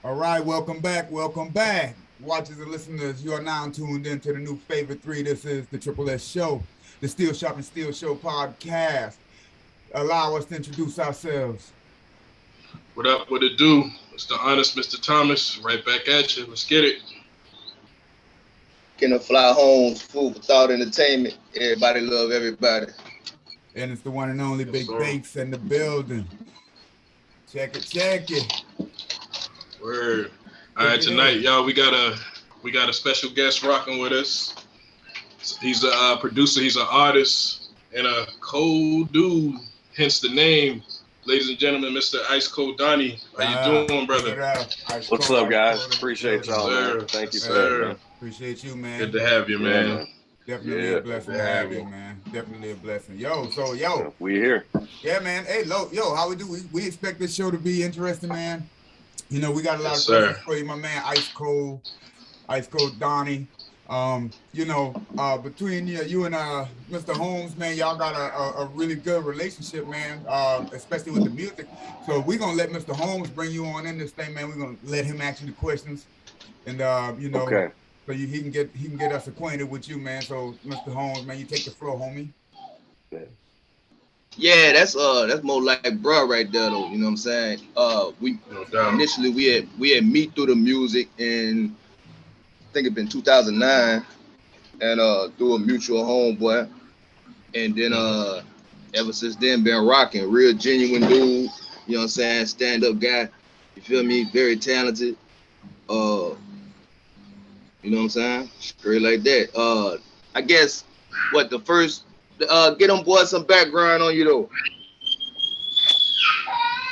All right, welcome back. Welcome back. Watchers and listeners, you are now tuned into the new favorite three. This is the Triple S Show, the Steel Shop and Steel Show podcast. Allow us to introduce ourselves. What up? What it do? It's the honest Mr. Thomas. Right back at you. Let's get it. Can fly homes, food for thought entertainment. Everybody love everybody. And it's the one and only Yes, Big sir. Bakes in the building. Check it, check it. Word. All right, tonight, y'all, we got a special guest rocking with us. He's a producer. He's an artist and a cold dude. Hence the name. Ladies and gentlemen, Mr. Ice Cold Donnie. How you doing, brother? What's up, guys? Appreciate y'all, man. Thank you for that, man. Appreciate you, man. Good to have you, man. Definitely a blessing to have you, man. Definitely a blessing. Yo. We here. Yeah, man. Hey, how we do? We expect this show to be interesting, man. You know, we got a lot of sir. questions for you, my man. Ice Cold Donnie. Between you and Mr. Holmes, man, y'all got a really good relationship, man. Especially with the music. So we're gonna let Mr. Holmes bring you on in this thing, man. We're gonna let him ask you the questions, and Okay. so he can get us acquainted with you, man. So Mr. Holmes, man, you take the floor, homie. Yeah, that's more like bruh right there though. You know what I'm saying? We No doubt. initially we had meet through the music in I think it been 2009, and through a mutual homeboy, and then ever since then been rocking. Real genuine dude. You know what I'm saying? Stand up guy. You feel me? Very talented. You know what I'm saying? Straight like that. I guess what the first get on board some background on you though.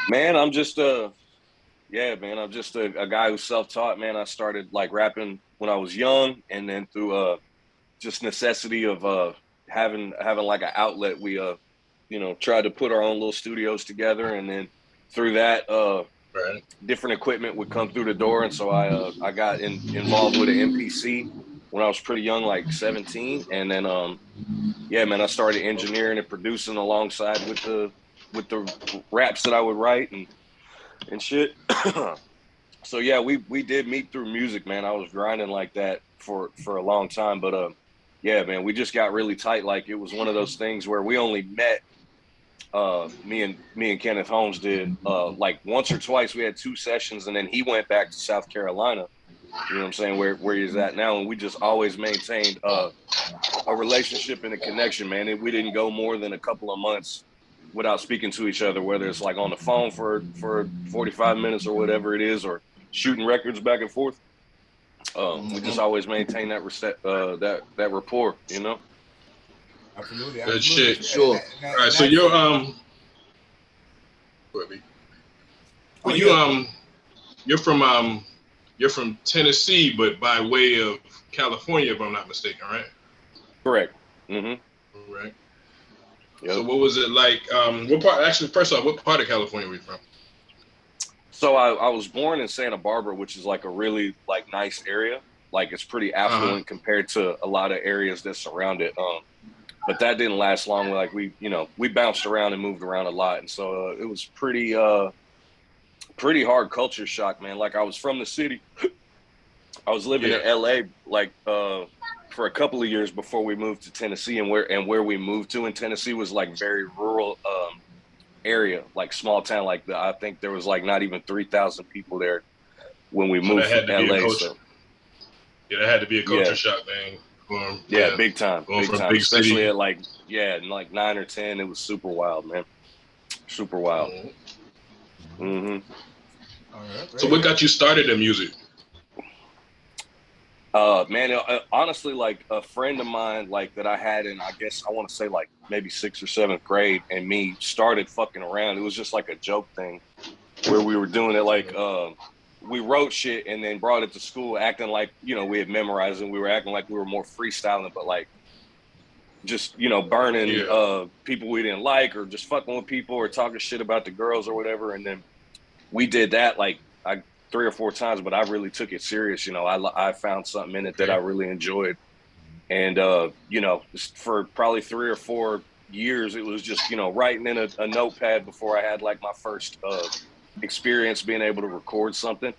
Man, I'm just a guy who's self-taught, man. I started like rapping when I was young, and then through just necessity of having like an outlet, we tried to put our own little studios together, and then through that Right. different equipment would come through the door, and so I got involved with an MPC when I was pretty young, like 17, and then I started engineering and producing alongside with the raps that I would write and shit. So yeah, we did meet through music, man. I was grinding like that for a long time, but yeah, man, we just got really tight. Like it was one of those things where we only met. Me and Kenneth Holmes did like once or twice. We had 2 sessions, and then he went back to South Carolina. You know what I'm saying? Where he's at now, and we just always maintained a relationship and a connection, man. And we didn't go more than a couple of months without speaking to each other, whether it's like on the phone for 45 minutes or whatever it is, or shooting records back and forth. We just always maintain that rapport, you know. Absolutely. Good shit. Sure. All right, so you're you're from Tennessee, but by way of California, if I'm not mistaken, right? Correct. Mm-hmm. Right. Yep. So what was it like? What part? Actually, first off, what part of California were you from? So I was born in Santa Barbara, which is like a really like nice area. Like it's pretty affluent compared to a lot of areas that surround it. But that didn't last long. Like we bounced around and moved around a lot, and so it was pretty hard culture shock, man. Like I was from the city. I was living in LA like for a couple of years before we moved to Tennessee, and where we moved to in Tennessee was like very rural area, like small town. Like I think there was like not even 3,000 people there when we moved to LA. So yeah, that had to be a culture shock, man. Big time. Especially city. At like 9 or 10, it was super wild, man. Super wild. Mm-hmm. All right, so what got you started in music? Man, honestly, like a friend of mine, like that I had in, I guess I want to say like maybe 6th or 7th grade, and me started fucking around. It was just like a joke thing where we were doing it like, we wrote shit and then brought it to school acting like, we had memorized, and we were acting like we were more freestyling, but like just, burning people we didn't like, or just fucking with people, or talking shit about the girls or whatever. And then we did that like 3 or 4 times, but I really took it serious. I found something in it that I really enjoyed. And, for probably 3 or 4 years, it was just, writing in a notepad before I had like my first experience being able to record something.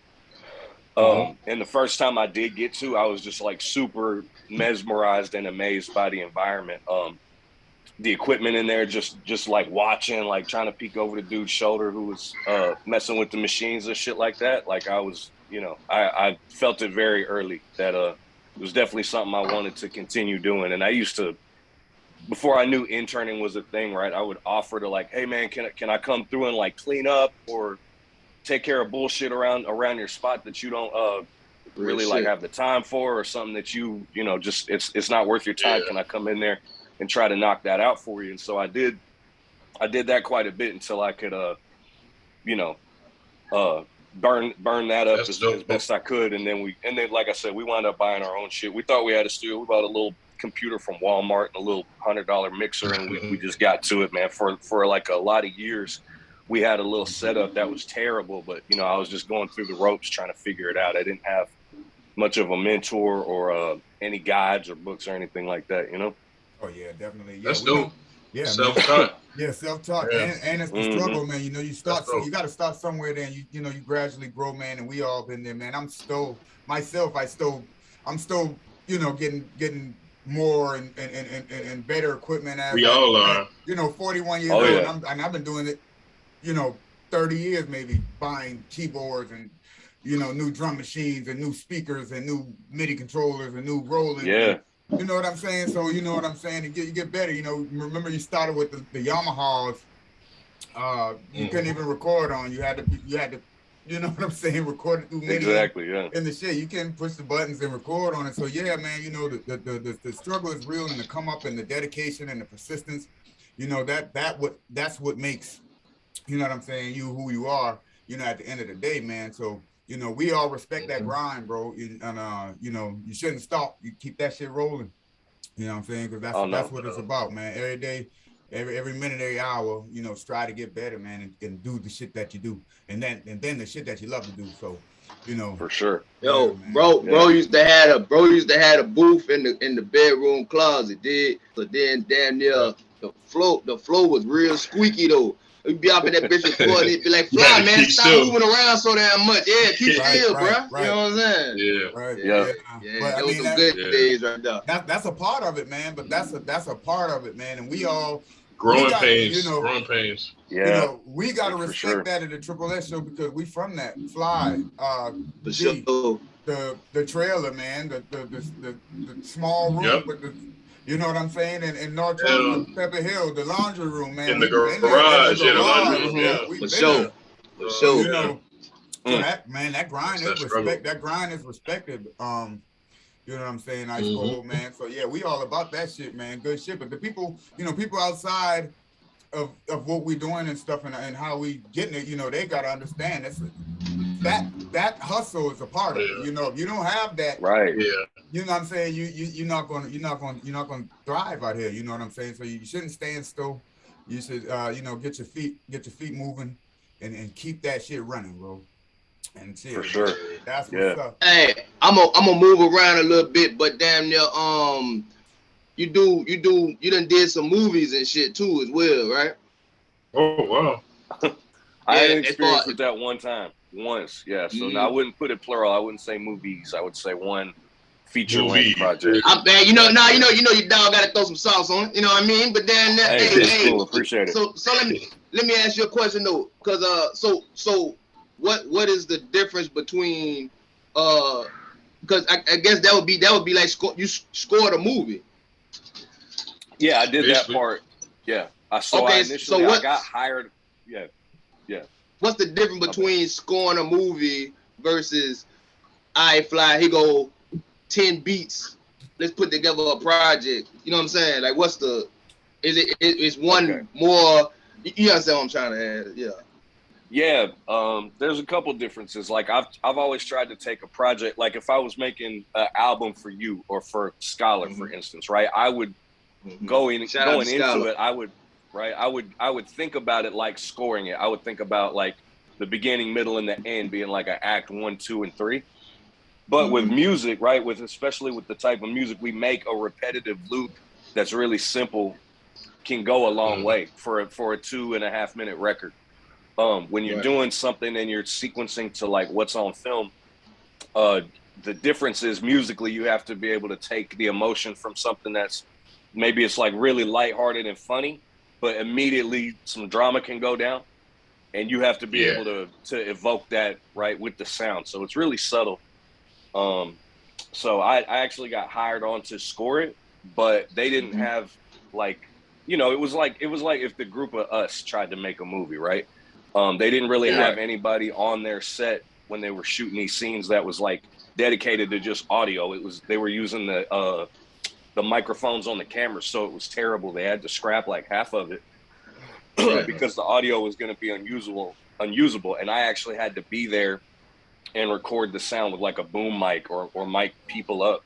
And the first time I did get to, I was just like super mesmerized and amazed by the environment. The equipment in there, just like watching, like trying to peek over the dude's shoulder who was messing with the machines and shit like that. Like I was, I felt it very early that it was definitely something I wanted to continue doing. And I used to, before I knew interning was a thing, right, I would offer to like, hey man, can I come through and like clean up or take care of bullshit around your spot that you don't really like have the time for, or something that you just it's not worth your time. Can I come in there and try to knock that out for you? And so I did that quite a bit until I could burn that up as best I could. And then like I said, we wound up buying our own shit. We thought we had a studio. We bought a little computer from Walmart and a little $100 mixer, and we just got to it, man. For like a lot of years we had a little setup that was terrible, but I was just going through the ropes trying to figure it out. I didn't have much of a mentor or any guides or books or anything like that, Oh yeah, definitely. Yeah, That's dope. Yeah, self-taught. Yeah, self-taught, and it's the struggle, man. You start, you got to start somewhere. Then you gradually grow, man. And we all been there, man. I'm still getting more and better equipment. We all are. 41 years old, and I've been doing it, 30 years maybe, buying keyboards and new drum machines and new speakers and new MIDI controllers and new rollers. Yeah. You know what I'm saying? So you know what I'm saying? You get better. Remember you started with the Yamahas. You couldn't even record on. You had to, you know what I'm saying? Record it through MIDI. Exactly. Yeah. And the shit, you can push the buttons and record on it. So yeah, man. The struggle is real, and the come up and the dedication and the persistence. That's what makes. You know what I'm saying? You who you are. At the end of the day, man. So. We all respect that grind, bro. And you shouldn't stop. You keep that shit rolling. You know what I'm saying? Because that's what it's about, man. Every day, every minute, every hour, strive to get better, man, and do the shit that you do, and then the shit that you love to do. So, for sure. Yo, bro used to have a booth in the bedroom closet, did. So then damn near the floor was real squeaky though. We'd be up in that bitch recording. It'd be like, fly, man, stop moving around so damn much. Yeah, keep still, bro. Right. You know what I'm saying? Yeah. Right. Yeah. But those some good days right there. That's a part of it, man. But that's a part of it, man. And we all growing pains. Growing pains. Yeah. We gotta respect that at the Triple S show because we from that. Fly. The trailer, man. The small room with the. You know what I'm saying? And North Charleston, Pepper Hill, the laundry room, man. In the garage, the laundry room, yeah. For sure. So that grind is respect. That grind is respected. You know what I'm saying? Ice cold, man. So yeah, we all about that shit, man. Good shit. But the people, people outside of what we doing and stuff and how we getting it, they gotta understand that hustle is a part of it. If you don't have that, right? Yeah. You know what I'm saying? You're not gonna thrive out here. You know what I'm saying? So you shouldn't stand still. You should get your feet moving and keep that shit running, bro. And shit, for sure. That's what's up. Hey, I'm gonna move around a little bit, but damn near you done did some movies and shit too as well, right? Oh wow. I had an experience with that once, yeah. So now I wouldn't put it plural. I wouldn't say movies. I would say one feature length project. I'm bad. You know your dog got to throw some sauce on it. You know what I mean? But then hey, cool. Appreciate it. So let me ask you a question though, because so what is the difference between because I guess that would be like you scored a movie. Yeah, I did that part. Yeah. I got hired. Yeah. What's the difference between scoring a movie versus Fly, he go 10 beats, let's put together a project? You know what I'm saying? Like, is one more, you understand what I'm trying to add? Yeah, there's a couple differences. Like I've always tried to take a project, like if I was making an album for you or for Scholar, for instance, right? I would going into it, I would think about it like scoring it. I would think about like the beginning, middle, and the end being like an act 1, 2, and 3. But with music, right, especially with the type of music we make, a repetitive loop that's really simple can go a long way for a 2.5 minute record. When you're doing something and you're sequencing to like what's on film, The difference is musically, you have to be able to take the emotion from something that's maybe it's like really lighthearted and funny, but immediately some drama can go down, and you have to be able to evoke that right with the sound. So it's really subtle. So I actually got hired on to score it, but they didn't have like, you know, it was like if the group of us tried to make a movie, right? They didn't really have anybody on their set when they were shooting these scenes that was like dedicated to just audio. They were using the microphones on the cameras, so it was terrible. They had to scrap like half of it because the audio was going to be unusable. And I actually had to be there and record the sound with like a boom mic or mic people up.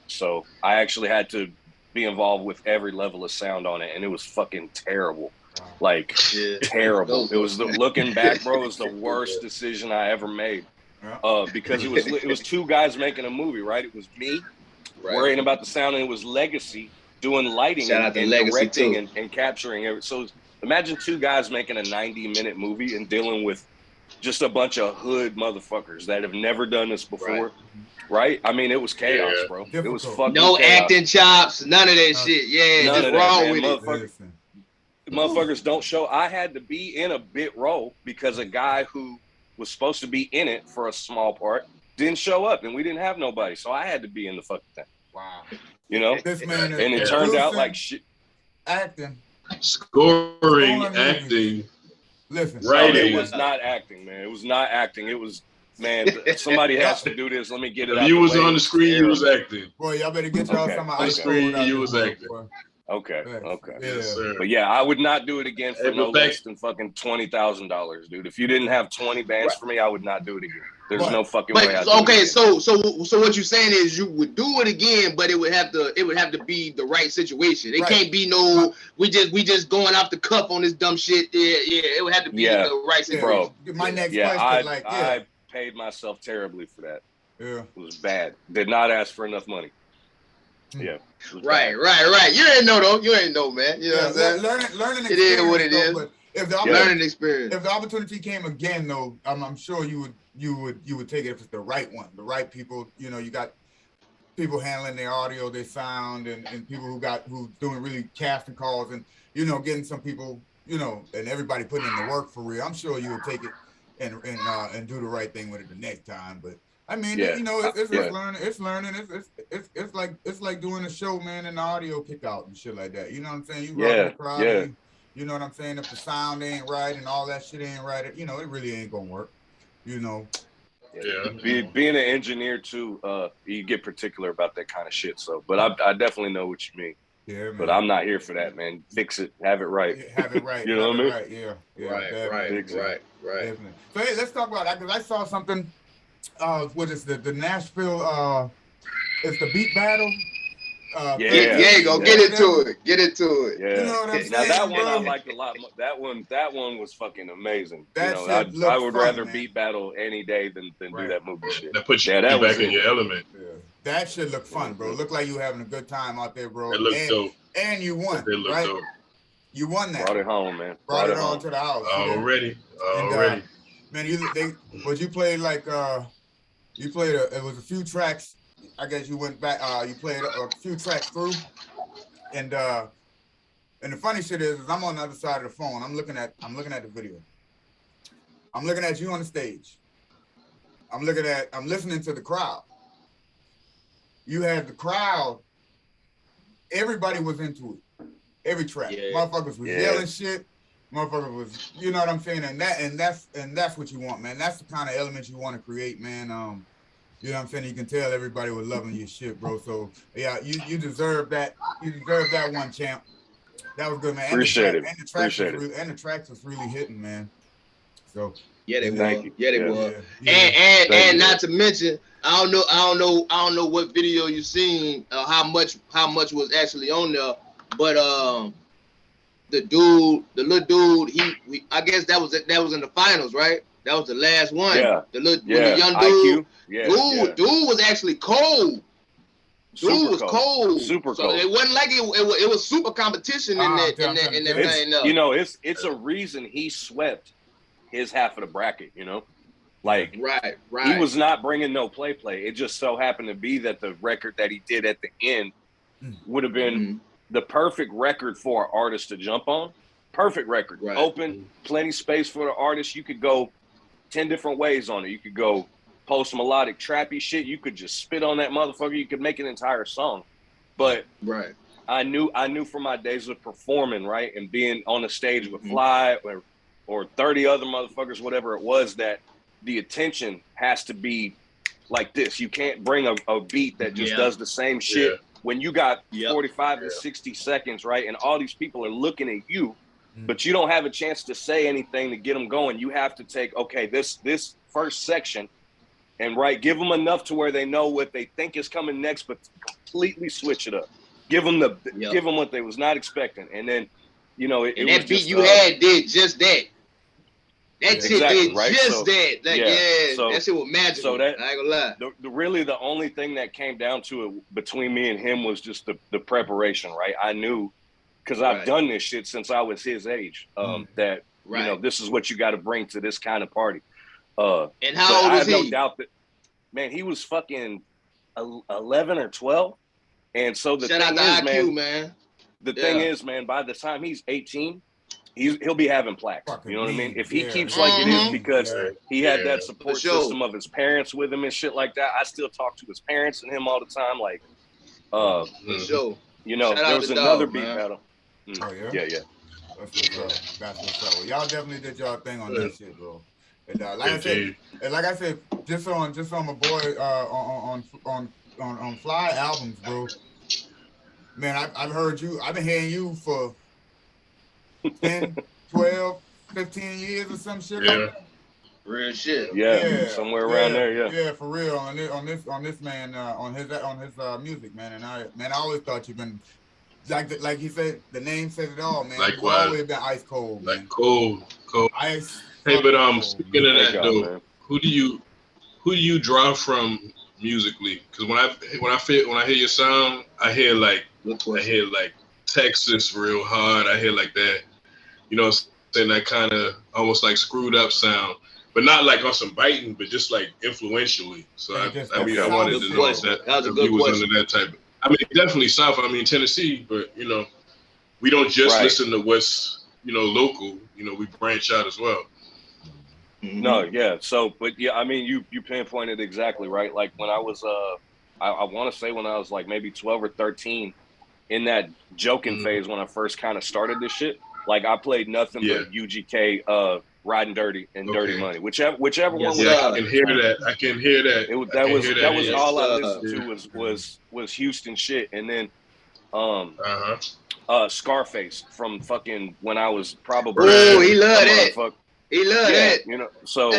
So I actually had to be involved with every level of sound on it, and it was fucking terrible. Like terrible. It was looking back, bro, it was the worst decision I ever made. Because it was two guys making a movie, right? It was me worrying about the sound, and it was Legacy doing lighting and directing and capturing it. So imagine two guys making a 90-minute movie and dealing with just a bunch of hood motherfuckers that have never done this before. Right? I mean, it was chaos, bro. Difficult. It was fucking no chaos. Acting chops, none of that shit. Yeah, just raw with it. Motherfuckers don't show. I had to be in a bit role because a guy who was supposed to be in it for a small part didn't show up, and we didn't have nobody, so I had to be in the fucking thing. Wow. You know? This man and it turned out like shit. Acting. Scoring, acting. Listen. Writing. It was not acting, man. It was not acting. It was, man, somebody has to do this. Let me get it out. If you was on the screen, you was acting. Boy, y'all better get y'all some on the screen, you was acting. Okay. Yes, but yeah, I would not do it again for no less than fucking $20,000, dude. If you didn't have 20 bands for me, I would not do it again. There's no fucking way. So what you're saying is you would do it again, but it would have to be the right situation. It can't be no we just going off the cuff on this dumb shit. Yeah, it would have to be the right situation. Bro. My next question, I paid myself terribly for that. Yeah, it was bad. Did not ask for enough money. Yeah. Right. You ain't know though. You ain't know, man. You know what I'm saying? Learning it is what it is. But if the learning experience. If the opportunity came again, though, I'm sure you would take it if it's the right one, the right people. You know, you got people handling their audio, their sound, and people who's doing really casting calls, and getting some people, and everybody putting in the work for real. I'm sure you would take it and do the right thing with it the next time, but. I mean, it's learning. It's learning. It's like doing a show, man, and the audio kick out and shit like that. You know what I'm saying? You rock the crowd. You know what I'm saying? If the sound ain't right and all that shit ain't right, it really ain't gonna work. Being an engineer too, you get particular about that kind of shit. So, but I definitely know what you mean. Yeah, man. But I'm not here for that, man. Fix it. Have it right. Have it right. You know what I mean? Right. Yeah. Right. Definitely. So hey, let's talk about that because I saw something. What is the Nashville? It's the beat battle. Get into it. Yeah. You know what I'm saying, now that one bro? I liked a lot. That one was fucking amazing. That I would rather man. beat battle any day than do that movie shit. That puts you back in your element. Yeah. That shit look fun, bro. Look like you having a good time out there, bro. It looked dope. And you won, right? Dope. You won that. Brought it home, man. Brought it on to the house. Already. Man, you played like you played it was a few tracks. I guess you went back. You played a few tracks through, and the funny shit is I'm on the other side of the phone. I'm looking at the video. I'm looking at you on the stage. I'm listening to the crowd. You had the crowd. Everybody was into it. Every track. Motherfuckers was yelling shit. Motherfucker was, you know what I'm saying, and that's what you want, man. That's the kind of elements you want to create, man. You know what I'm saying. You can tell everybody was loving your shit, bro. So yeah, you deserve that. You deserve that one, champ. That was good, man. Appreciate it. And the tracks was really hitting, man. So they were. Yeah. And not to mention, I don't know what video you seen, how much was actually on there, but the little dude, I guess that was in the finals, right? That was the last one. Yeah. The young dude. IQ. Dude was actually cold. Dude was cold. Super so cold. It wasn't like it was super competition in that thing. You know, it's a reason he swept his half of the bracket. You know, Like Right. he was not bringing no play. It just so happened to be that the record that he did at the end would have been the perfect record for an artist to jump on. Perfect record. Right. Open, plenty space for the artist. You could go 10 different ways on it. You could go post melodic trappy shit. You could just spit on that motherfucker. You could make an entire song. But right. I knew from my days of performing, right, and being on the stage with Fly or 30 other motherfuckers, whatever it was, that the attention has to be like this. You can't bring a beat that just does the same shit when you got 45 to 60 seconds, right, and all these people are looking at you, but you don't have a chance to say anything to get them going. You have to take, okay, this first section and, right, give them enough to where they know what they think is coming next, but completely switch it up. Give them what they was not expecting, and then, you know, it that was beat just, you had did just that. That shit exactly, did right? just that. Like, so, that shit was magical. So that, I ain't gonna lie. Really, the only thing that came down to it between me and him was just the preparation, right? I knew, because I've done this shit since I was his age, that, you know, this is what you got to bring to this kind of party. And how old was he? I have no doubt that, man, he was fucking 11 or 12. And so the Shout thing out to is, IQ, man. The thing is, man, by the time he's 18, he'll be having plaques. You know what I mean? If he keeps like it is, because he had that support system of his parents with him and shit like that. I still talk to his parents and him all the time. Like, for sure. You know, shout there was another beat man. battle. Oh yeah, yeah. That's what's up. That's what's up. Well, y'all definitely did y'all thing on that shit, bro. And like I said, just on my boy on Fly albums, bro. Man, I've heard you. I've been hearing you for 10, 12, 15 years or some shit. Like that. Real shit. Yeah, somewhere around there. Yeah, for real. On this man, on his music, man. And I always thought you've been like he said. The name says it all, man. You've always been ice cold, man. Like cold. Ice. Hey, but speaking of that God, though, man. who do you draw from musically? Because when I hear your sound, I hear like Texas real hard. I hear like that, you know, saying that kind of almost like screwed up sound, but not like on some biting, but just like influentially. So I wanted to know if you was under that type. I mean, definitely South. I mean, Tennessee, but you know, we don't just listen to what's, you know, local. You know, we branch out as well. No, yeah. So, but yeah, I mean, you pinpointed exactly right. Like when I was, I want to say when I was like maybe 12 or 13, in that joking phase when I first kind of started this shit. Like I played nothing but UGK, Riding Dirty and Dirty Money, whichever one was. Yeah, I can hear that. I can hear that. That was all I listened to was Houston shit, and then Scarface from fucking when I was probably. Oh, he loved it. He loved it. You know, so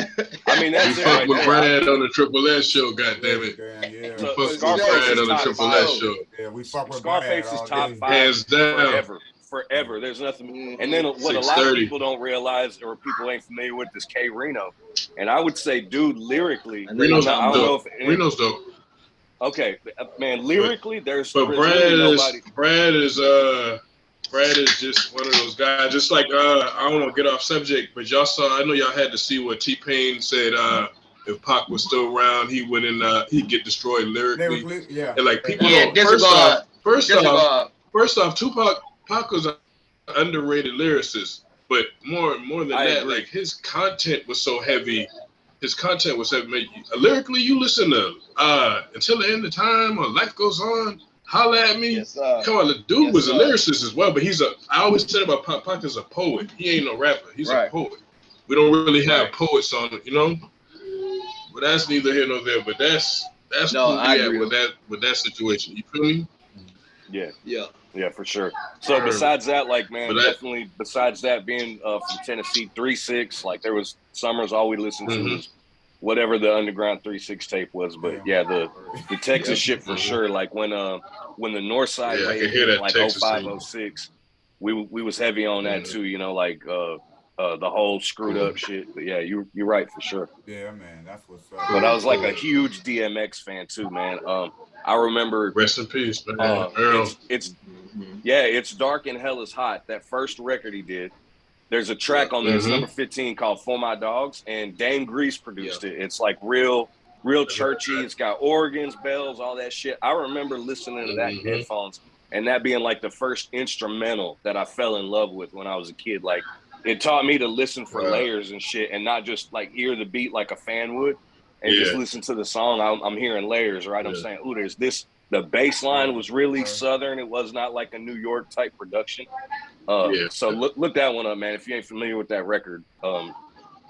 I mean that's we it. fuck Right with there. Brad on the Triple S show. Goddamn it. Yeah. We fuck with Brad on the Triple S show. Yeah, we fuck with Scarface Brad is top 5 hands down. Forever. There's nothing. And then what a lot of people don't realize, or people ain't familiar with, this K Reno. And I would say, dude, lyrically, Reno's dope. Okay, man, lyrically, there's. But Brad is just one of those guys. Just like I don't want to get off subject, but I know y'all had to see what T-Pain said. If Pac was still around, he wouldn't. He'd get destroyed lyrically. Yeah. And like people. First off, Pac was an underrated lyricist, but more than that, like his content was so heavy. Lyrically, you listen to Until the End of Time or Life Goes On, Holla at Me. Yes, Come on, the dude was a lyricist as well, but I always said about Pac is a poet. He ain't no rapper. He's a poet. We don't really have poets on it, you know? But that's neither here nor there. But that's where we at with that situation. You feel me? Yeah, for sure. So besides that, like, man, definitely besides that, being from Tennessee, 3-6, like there was summers all we listened to was whatever the underground 3-6 tape was. But yeah, the Texas shit for sure. Like when the North Side wave hit, like 05, 06, we was heavy on that too. You know, like the whole screwed up shit. But yeah, you're right for sure. Yeah, man, that's what's up. But I was like a huge DMX fan too, man. I remember. Rest in peace, man. Earl. It's Dark and Hell is Hot. That first record he did, There's a track on there. It's Mhm. number 15 called "For My Dogs," and Dame Grease produced it. It's like real churchy. It's got organs, bells, all that shit. I remember listening to that in Mhm. headphones, and that being like the first instrumental that I fell in love with when I was a kid. Like, it taught me to listen for Right. layers and shit, and not just like hear the beat like a fan would, and just Yeah. listen to the song. I'm hearing layers, right? I'm Yeah. saying, ooh, there's this. The bass line was really Southern. It was not like a New York type production. Yeah. So look that one up, man. If you ain't familiar with that record, know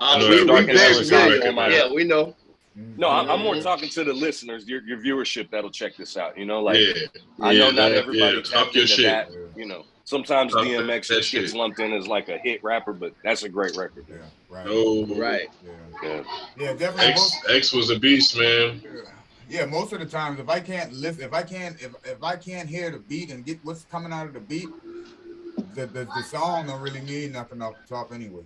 we that Dark very Influence familiar. record, man. Yeah, we know. No, I'm more Mhm. talking to the listeners, your viewership that'll check this out. You know, like Yeah. I know not that- everybody yeah, talk tapped your into shit. that. You know, sometimes Talk DMX that just gets shit. lumped in as like a hit rapper, but that's a great record. Yeah, right. No. Right. Yeah, Yeah. yeah, definitely. X was a beast, man. Yeah, most of the times, if I can't listen, if I can't hear the beat and get what's coming out of the beat, the song don't really mean nothing off the top anyway.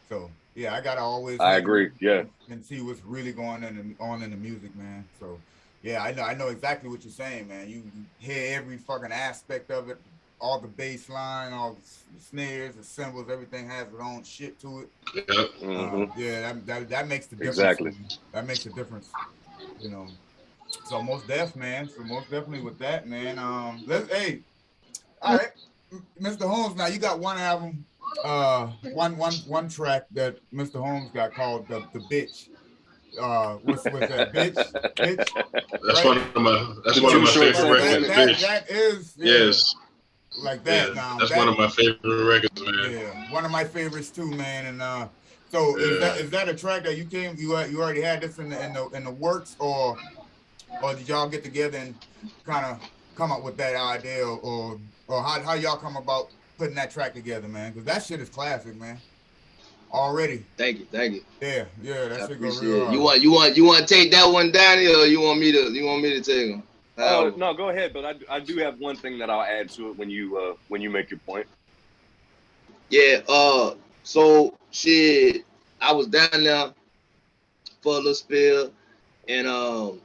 So yeah, I gotta always. I agree. Yeah. And see what's really going on in the music, man. So yeah, I know exactly what you're saying, man. You hear every fucking aspect of it, all the bass line, all the snares, the cymbals, everything has its own shit to it. Yeah. Mhm. Yeah, that makes the difference. Exactly. That makes a difference, you know. So most deaf, man. So most definitely with that, man. All right, Mr. Holmes. Now you got one album, one track that Mr. Holmes got called the Bitch. What's that? Bitch. That's Right? one of my Short favorite records. Bitch. That is Yes. like that. Yeah. Now That's one of my favorite records, man. Yeah, one of my favorites too, man. And so is that a track that you already had this in the works, or did y'all get together and kind of come up with that idea, or how y'all come about putting that track together, man? Because that shit is classic, man. Already. Thank you. Yeah, that I shit go appreciate real it. hard. You want to take that one down here, or you want me to take them? No, go ahead. But I do have one thing that I'll add to it when you make your point. Yeah. So shit, I was down there for a little spell, and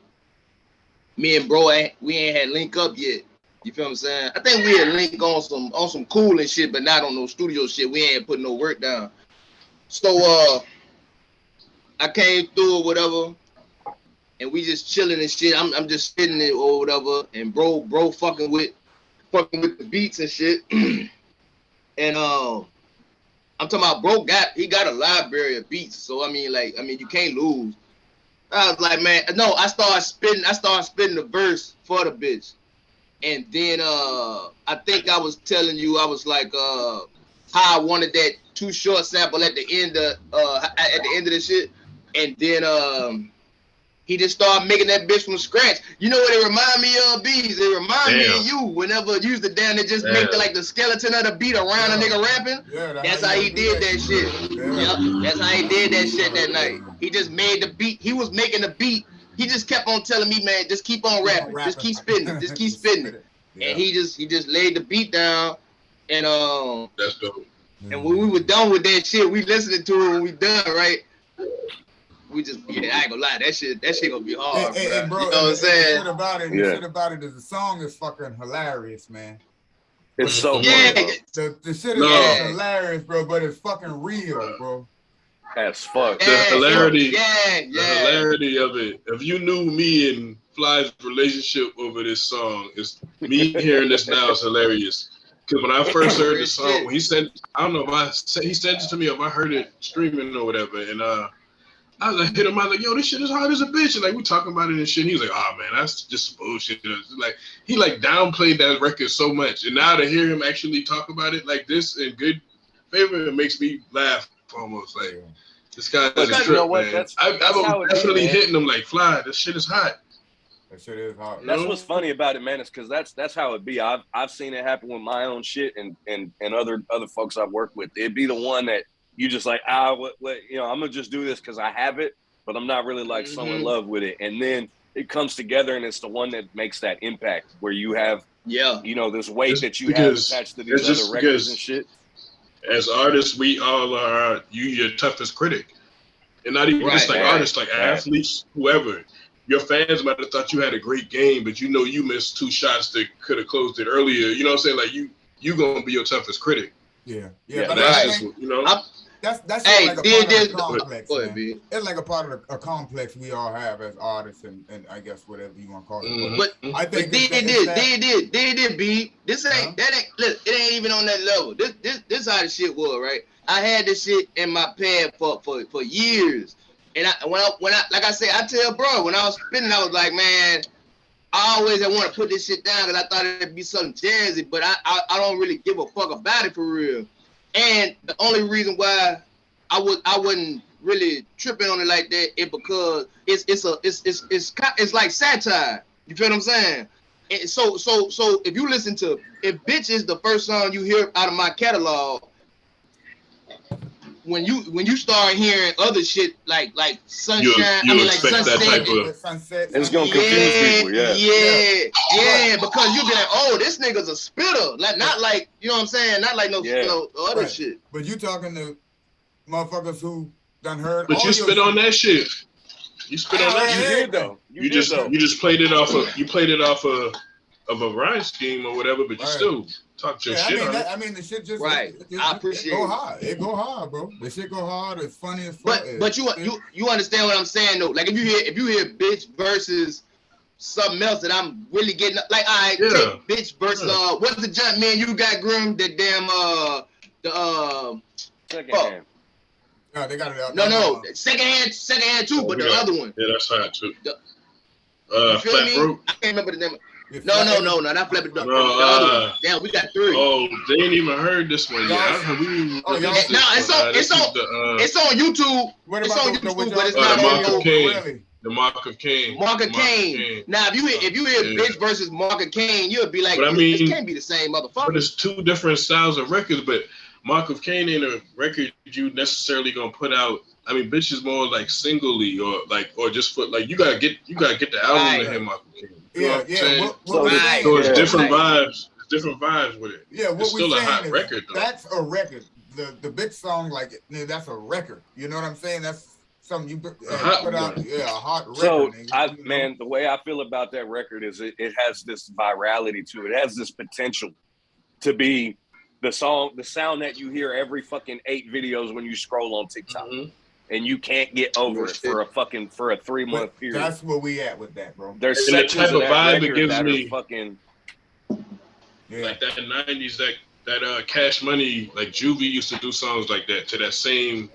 me and bro we ain't had link up yet. You feel what I'm saying? I think we had link on some cool and shit, but not on no studio shit. We ain't put no work down. So I came through or whatever, and we just chilling and shit. I'm just sitting there or whatever, and bro fucking with the beats and shit. And I'm talking about bro he got a library of beats. So I mean you can't lose. I was like, man, no, I started spitting the verse for the bitch. And then I think I was telling you, I was like how I wanted that Too Short sample at the end of the shit. And then he just started making that bitch from scratch. You know what it remind me of, Bees? It remind me of you. Whenever you used to down there just make the skeleton of the beat around a nigga rapping. Yeah, that's how he did that shit. Yep, that's how he did that shit that night. He just made the beat. He was making the beat. He just kept on telling me, man, just keep on rapping. Just keep spitting it. Just keep spitting it. Yeah. And he just laid the beat down. And That's dope. and when we were done with that shit, we listening to it when we done, right? We just, I ain't gonna lie, that shit gonna be hard, Hey, bro, you know what I'm saying? The shit about it is the song is fucking hilarious, man. It's so Yeah. funny, bro. The shit is hilarious, bro, but it's fucking real, bro. As fuck. The hilarity, Yeah. the hilarity of it. If you knew me and Fly's relationship over this song, is me hearing this now is hilarious. Because when I first heard the song, when he said, I don't know if he sent it to me or if I heard it streaming or whatever, and I was like, hit him. I was like, yo, this shit is hard as a bitch. And like, we talking about it and shit. And he was like, oh man, that's just bullshit. Like, he like downplayed that record so much. And now to hear him actually talk about it like this in good favor, it makes me laugh almost. Like, this guy is a trip, you know what? man. That's I how was it definitely is, man. hitting him like, Fly, this shit is hot. That shit is hard. That's what's funny about it, man. Is because that's how it be. I've seen it happen with my own shit and other folks I've worked with. It'd be the one that you just like, what I'm gonna just do this because I have it, but I'm not really like so in love with it. And then it comes together, and it's the one that makes that impact where you have this weight that you have attached to these other records and shit. As artists, we all are your toughest critic, and not even just like artists, like athletes, whoever. Your fans might have thought you had a great game, but you missed 2 shots that could have closed it earlier. You know what I'm saying? Like you gonna be your toughest critic. Yeah, Yeah, but that's I just think you know. that's Hey, like a did part of this. the complex, Go ahead, man. B. It's like a part of a complex we all have as artists and I guess whatever you want to call it. But I but think did B. This Huh? ain't that ain't look. It ain't even on that level. This how the shit was, right? I had this shit in my pad for years, and when I like I said, I tell bro when I was spinning, I was like, man, I always want to put this shit down because I thought it'd be something jazzy, but I don't really give a fuck about it for real. And the only reason why I wasn't really tripping on it like that is because it's like satire. You feel what I'm saying? And so if you listen to if Bitch is the first song you hear out of my catalog, when you start hearing other shit like Sunshine, you like expect that Sunset, type of Sunset. It's gonna confuse people, yeah, because you be like, oh, this nigga's a spitter, like not like you know what I'm saying, not like no other Right. shit. But you talking to motherfuckers who done heard But all you your spit on that shit. You spit on that You shit. did though. You just played it off of a rhyme scheme or whatever, but you Right. still talked your shit on it. I mean, the shit just Right. I appreciate it. Go it. hard. It go hard, bro. The shit go hard. It's funny as fuck. But you understand what I'm saying though? Like if you hear Bitch versus something else that I'm really getting like, take Bitch versus what's the jump man you got Grim that damn Second hand. No, they got it out. No, second hand too, but the other one. Yeah, that's hot too. You feel Flat me? Broke. I can't remember the name. No, not Flat Broke. The No, other one. Damn, we got three. Oh, they ain't even heard this one yet. It's on YouTube. What It's about on the YouTube, but it's not the on Mark of no. Cain. The Mark of Cain. Mark of Cain. Now, if you hear Bitch versus Mark of Cain, you'll be like, but I mean, this can't be the same motherfucker. But it's two different styles of records. But Mark of Cain ain't a record you necessarily gonna put out. I mean, Bitch is more like singly or just put like you gotta get the album to hear Mark of Cain. You know what I'm saying? So it's different vibes. It's different vibes with it. Yeah, it's still a hot record though. That's a record. The Bitch song, like that's a record. You know what I'm saying? That's something you put out. Yeah, a hot record. So man, the way I feel about that record is it has this virality to it. It has this potential to be the sound that you hear every fucking 8 videos when you scroll on TikTok. Mm-hmm. And you can't get over it for a 3-month period. That's where we at with that, bro. There's sections of that vibe it gives me fucking like that 90s that Cash Money, like Juvie used to do songs like that to that same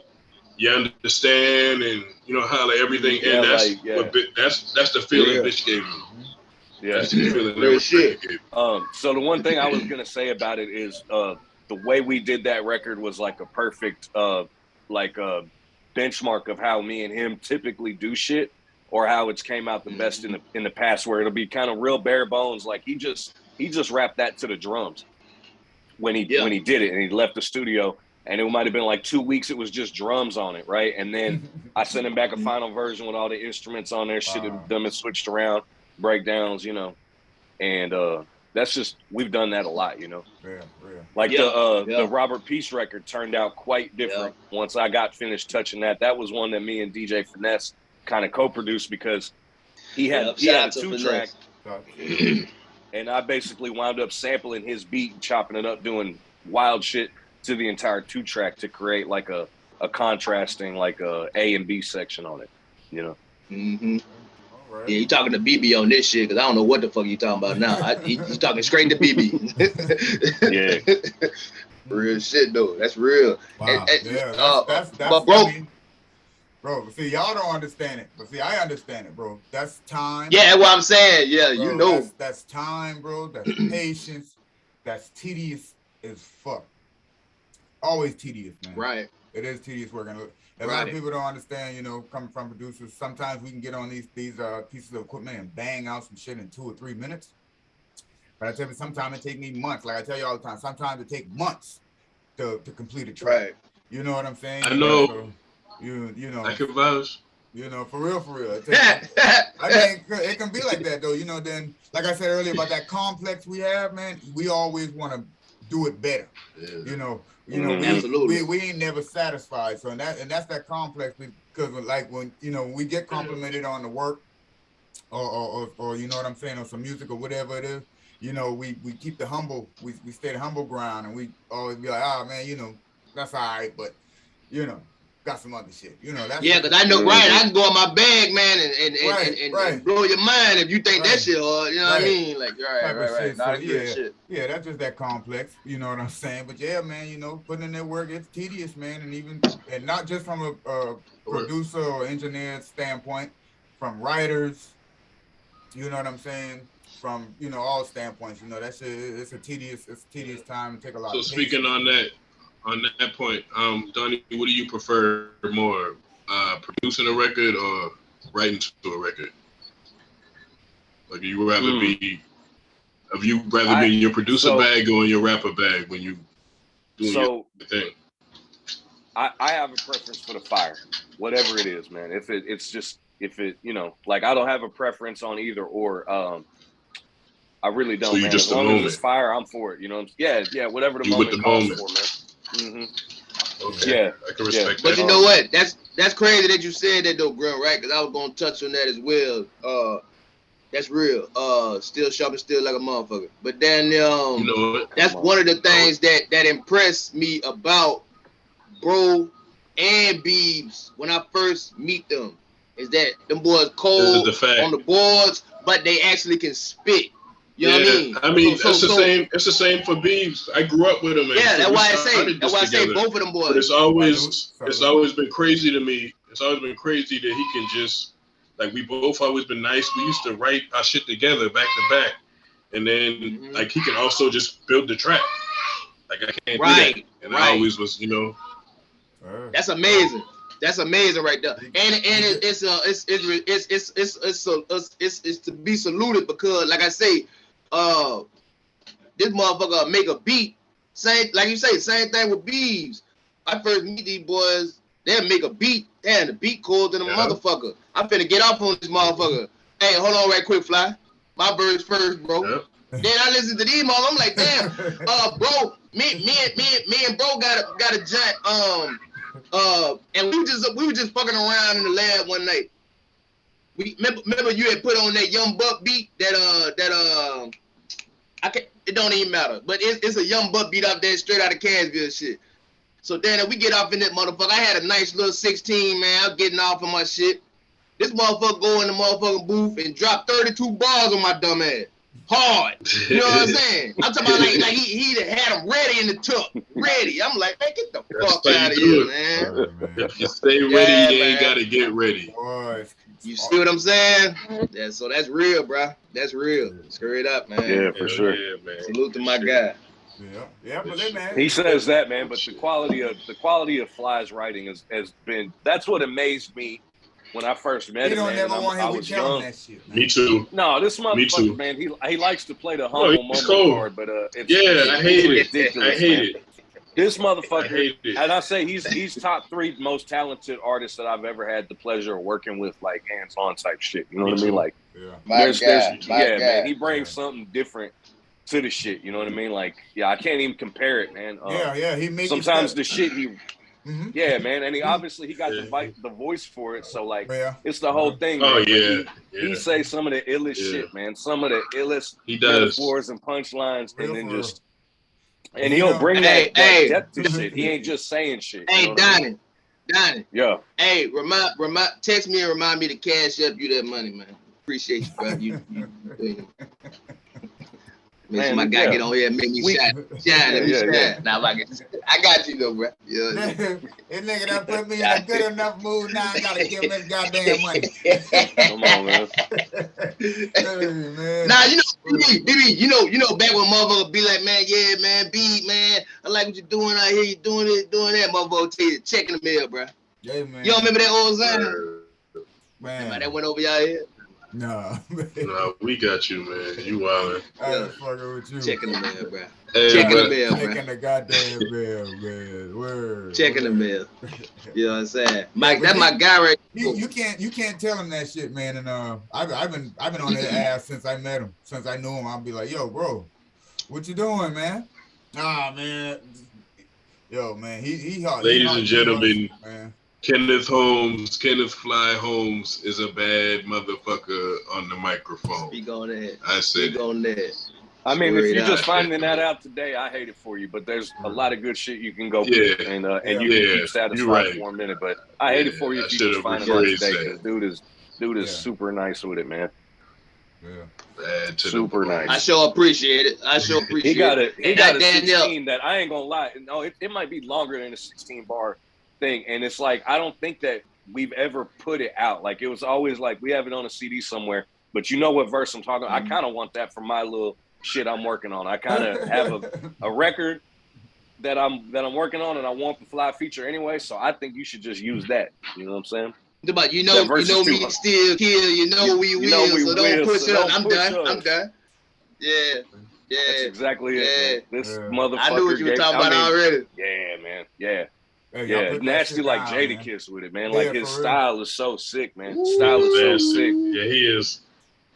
You Understand and you know how like everything and that's the feeling Bitch gave me. Yeah. That's the feeling that gave me. So the one thing I was gonna say about it is the way we did that record was like a perfect benchmark of how me and him typically do shit or how it's came out the best in the past, where it'll be kind of real bare bones. Like he just rapped that to the drums when he did it and he left the studio, and it might have been like 2 weeks. It was just drums on it. Right. And then I sent him back a final version with all the instruments on there, shit had done and switched around, breakdowns, you know, and, that's just, we've done that a lot, you know. Like the Robert Peace record turned out quite different once I got finished touching that. That was one that me and DJ Finesse kind of co-produced because he had a 2-track, and I basically wound up sampling his beat and chopping it up, doing wild shit to the entire 2-track to create like a contrasting like a A and B section on it, you know. Mm-hmm. Right. Yeah, you talking to BB on this shit because I don't know what the fuck you talking about now. He's talking straight to BB. Yeah, real shit though. That's real. Wow. That's but bro, bro. See, y'all don't understand it, but see, I understand it, bro. That's time. Yeah, that's what I'm saying. Yeah, bro, you know, that's time, bro. That's patience. That's tedious as fuck. Always tedious, man. Right. It is tedious work. A lot of people don't understand, you know, coming from producers. Sometimes we can get on these pieces of equipment and bang out some shit in 2 or 3 minutes. But I tell you, sometimes it take me months. Like I tell you all the time, sometimes it take months to complete a track. Right. You know what I'm saying? I know. So, you know. I can vouch. You know, for real. I mean, it can be like that though. You know, then like I said earlier about that complex we have, man. We always want to do it better. Yeah. You know, we ain't never satisfied. So that's that complex because like when we get complimented on the work or you know what I'm saying, on some music or whatever it is, you know, we keep the humble, we stay the humble ground, and we always be like, oh man, you know, that's all right, but you know, got some other shit. You know, that's because I know, right, I can go in my bag, man, and blow your mind if you think that shit hard. You know what I mean? Like, right. Not a good shit. Yeah, that's just that complex. You know what I'm saying? But yeah, man, you know, putting in that work, it's tedious, man, and not just from a producer or engineer standpoint, from writers. You know what I'm saying? From, you know, all standpoints. You know, it's a tedious time and take a lot. So speaking on that point, Donnie, what do you prefer more, producing a record or writing to a record? Like, you rather be in your producer bag or in your rapper bag when you doing your thing? I have a preference for the fire, whatever it is, man. If it, you know, like, I don't have a preference on either or. I really don't, man. As long as it's fire, I'm for it. You know, yeah, whatever the moment calls for, man. Mm-hmm. Okay. Yeah, I can respect that. But you know what? That's crazy that you said that though, Grill, right? Because I was gonna touch on that as well. That's real. Still sharp and still like a motherfucker. But then, you know what? That's one of the things that impressed me about Bro and Beebs when I first meet them, is that them boys cold on the boards, but they actually can spit. You know what I mean? I mean, it's the same. It's the same for Beebs. I grew up with him. Yeah, that's why I say both of them boys. But it's always been crazy to me. It's always been crazy that he can just, like, we both always been nice. We used to write our shit together back to back, and then like, he can also just build the track. Like, I can't do that. And I always was, you know. That's amazing. That's amazing right there. And it's to be saluted, because like I say, this motherfucker make a beat. Same, like you say, same thing with Beebs. I first meet these boys, they'll make a beat. Damn, the beat cold than a motherfucker. I'm finna get off on this motherfucker. Hey, hold on right quick, Fly. My verse first, bro. Yep. Then I listen to these motherfuckers. I'm like, damn, bro, me and bro got a giant, and we were just fucking around in the lab one night. We remember you had put on that Young Buck beat it don't even matter, but it's a Young Buck beat up there straight out of Cansville shit. So then we get off in that motherfucker. I had a nice little 16, man. I was getting off of my shit. This motherfucker go in the motherfucking booth and drop 32 bars on my dumb ass. Hard. You know what I'm saying? I'm talking about like he had them ready in the tuck. Ready. I'm like, man, get the fuck out of here, man. If you stay ready, you ain't got to get ready. You see what I'm saying? Yeah, so that's real, bro. That's real. Straight up, man. Yeah, for sure. Yeah, man. Salute to my guy. Yeah, but then, man. He says that, man, but the quality of Fly's writing has been, that's what amazed me when I first met him. I was young. That shit, me too. No, this motherfucker, man, he likes to play the humble moment card, but I hate it. I hate it. This motherfucker, and I say he's top 3 most talented artists that I've ever had the pleasure of working with, like, hands-on type shit. You know what I mean? Like, man, he brings something different to the shit. You know what I mean? Like, I can't even compare it, man. He makes sometimes the shit he. Mm-hmm. Yeah, man, and he got the voice for it, so like it's the whole thing. Oh, man. He say some of the illest shit, man. Some of the illest metaphors and punchlines, and then just he'll bring that depth to shit. He ain't just saying shit. Hey, Donnie. Yeah. Hey, text me and remind me to cash up you that money, man. Appreciate you, bro. You man, my guy get on here and make me shine. Now, I got you though, bro. This nigga done put me in a good enough mood. Now I gotta give him this goddamn money. Come on, man. Hey, man. Nah, BB, you know, back when motherfucker be like, man, yeah, man, B, man, I like what you're doing out here. You doing this, doing that. Motherfucker tell you, check in the mail, bro. Yeah, man. You don't remember that old Zion? Man, that went over y'all head. No, we got you, man. You wildin'. I was fucking with you. Checking the mail, bro. Hey, checking the mail, bro. Checking the goddamn mail, man. Word. Checking the mail. You know what I'm saying, Mike? That's my guy right. You can't tell him that shit, man. And I've been on his ass since I met him. Since I knew him, I'll be like, yo, bro, what you doing, man? Ah, man. Yo, man, he hard. Ladies and gentlemen, man. Kenneth Fly Holmes is a bad motherfucker on the microphone. Speak on that. I said Speak on that. I mean, if Straight you're just out. finding that out today, I hate it for you. But there's a lot of good shit you can go Yeah. through, and you can Yeah, keep satisfied you're right. for a minute. But I hate it for you I if you should just have finding out rephrased today that. because dude is Yeah. super nice with it, man. Yeah. Bad to Super the bone. nice. I sure appreciate it. I sure appreciate He got it. a 16 Danielle, that I ain't gonna lie. No, it might be longer than a 16 bar thing, and it's like I don't think that we've ever put it out. Like it was always like we have it on a CD somewhere, but you know what verse I'm talking about. I kind of want that for my little shit I'm working on. I kind of have a record that I'm working on, and I want the fly feature anyway. So I think you should just use that. You know what I'm saying? but you That know verse is me too- still here. You know we you know will. we So don't will, push so up. don't I'm push done. us. I'm done. Yeah. That's Yeah. exactly it. Yeah. Man. This Yeah. motherfucker. I knew what you were talking about I mean, already. yeah, man. Yeah. Hey, y'all Yeah, put that nasty shit like down, Jada man. Kiss with it, man. Yeah, Like his for real. style is so sick, man. Ooh. Style is so Nasty. sick. Yeah, he is.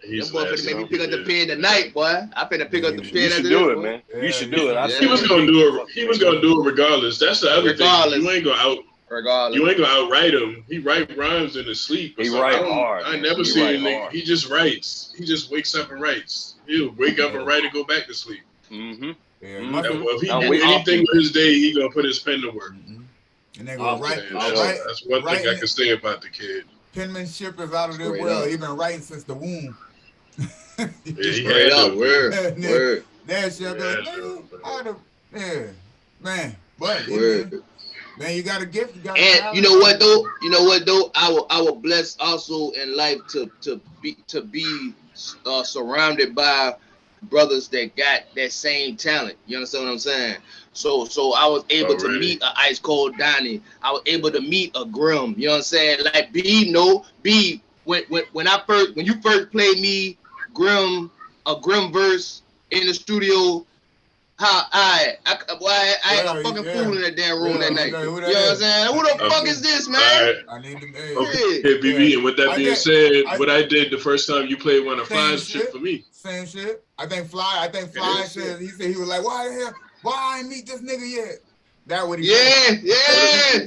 That He's boy finna nasty. make me pick up the pen tonight, boy. I finna pick up the You pen You after should this, do it, boy. man. Yeah, You should do it. I yeah. He was say- gonna do it. He was gonna do it regardless. That's the other Regardless. thing. You ain't gonna Regardless. outwrite him. He write rhymes in his sleep. He So write hard, I man. never He seen write a nigga. hard. He just writes. He just wakes up and writes. He'll wake up and write and go back to sleep. Mm-hmm. Yeah, Mhm. must And have- well, if he Now, do we- anything with his day, he gonna put his pen to work. And they go Oh, right, And right. that's one thing I writing- can say about the kid. Penmanship is out of this Straight world. up. He been writing since the womb. Yeah, he Straight had up. to. Word. Yeah. Word. That shit, Yeah, man, sure. how the, yeah, man. But Word. man, you got a gift. You got And you know what though? I will bless also in life to be surrounded by brothers that got that same talent. You understand what I'm saying? So I was able to Already. meet a Ice Cold Donnie. I was able to meet a Grim. You know what I'm saying? Like when you first played me a Grim verse in the studio. I had a fucking fool in that damn room Yeah, that night. okay, who You that know what I'm is? saying? Who the Okay. fuck is this, man? All right. I need to. Okay. Hey, BB, and with that I being did- said, I- what I did the first time you played one of Same Fly's shit shit. for me. Same shit. I think Fly Yeah. said he was like, why the hell? Why I ain't meet this nigga yet? That what he Yeah, said. yeah. I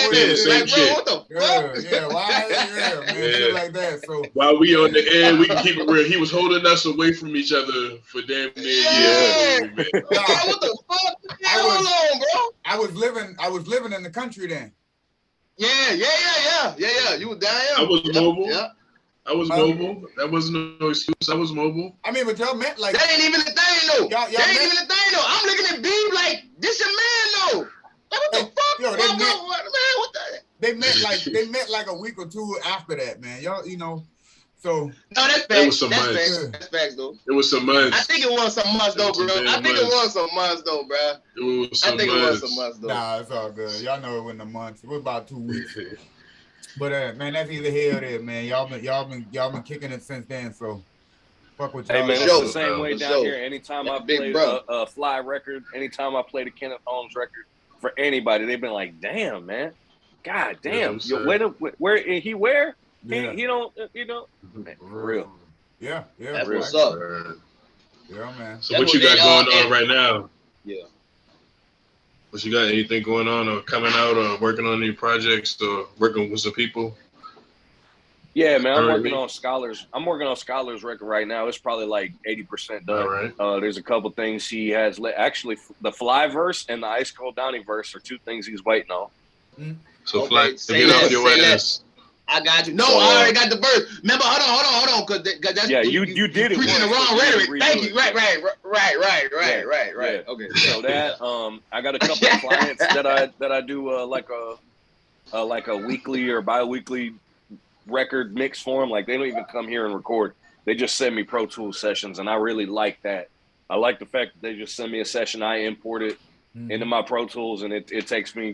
was saying the same Like, bro, shit. what the Yeah, fuck? yeah. Why? Yeah, man. Yeah. Shit like that. So While we on the air, we can keep it real. He was holding us away from each other for damn near Yeah. years. before we met. nah, What the fuck? I was- Hold on, bro. I was living in the country then. Yeah. You was down here. I was mobile. Yeah. I was mobile. That wasn't no excuse. I was mobile. I mean, but y'all met like That ain't even the thing, though. Y'all That ain't met- even the thing, though. I'm looking at Beeb like, this your man, though. Like, what the Hey, fuck? yo, they What, met- what, man, what the? they met like a week or two after that, man. Y'all, you know, so No, that's It was facts. some That's months. facts. That's facts, though. It was some I months. think it was some months, though, It was bro. some I think it months. was some months, though, bro. It was I some think it was months. some months, though. nah, it's all good. Y'all know it wasn't a month. It was about 2 weeks. But man, that's either here or there, man. Y'all been kicking it since then. So fuck with y'all. Hey man, For it's sure. the same way For down sure. here. Anytime That's I big, played bro. a Fly record, anytime I played a Kenneth Holmes record for anybody, they've been like, "Damn, man, God damn, Yeah, where he where Yeah. he don't you know man, for real." Yeah. That's right. what's up. Yeah, man. So That's what you what got they, going on right now? Yeah. What you got? Anything going on or coming out or working on any projects or working with some people? Yeah, man, I'm Currently? working on Scholars record right now. It's probably like 80% done. All right. There's a couple things he has. Actually, the Fly verse and the Ice Cold Donnie verse are two things he's waiting on. So Okay, Fly, say get less, off your say less. ass. I got you. No, So, I already got the verse. Remember, hold on, because that's Yeah, you did it preaching the once, wrong but you had to rhetoric. Thank redo you. it. Right. Yeah. Okay. So that I got a couple of clients that I do like a weekly or bi-weekly record mix for them. Like they don't even come here and record. They just send me Pro Tools sessions, and I really like that. I like the fact that they just send me a session. I import it into my Pro Tools, and it takes me,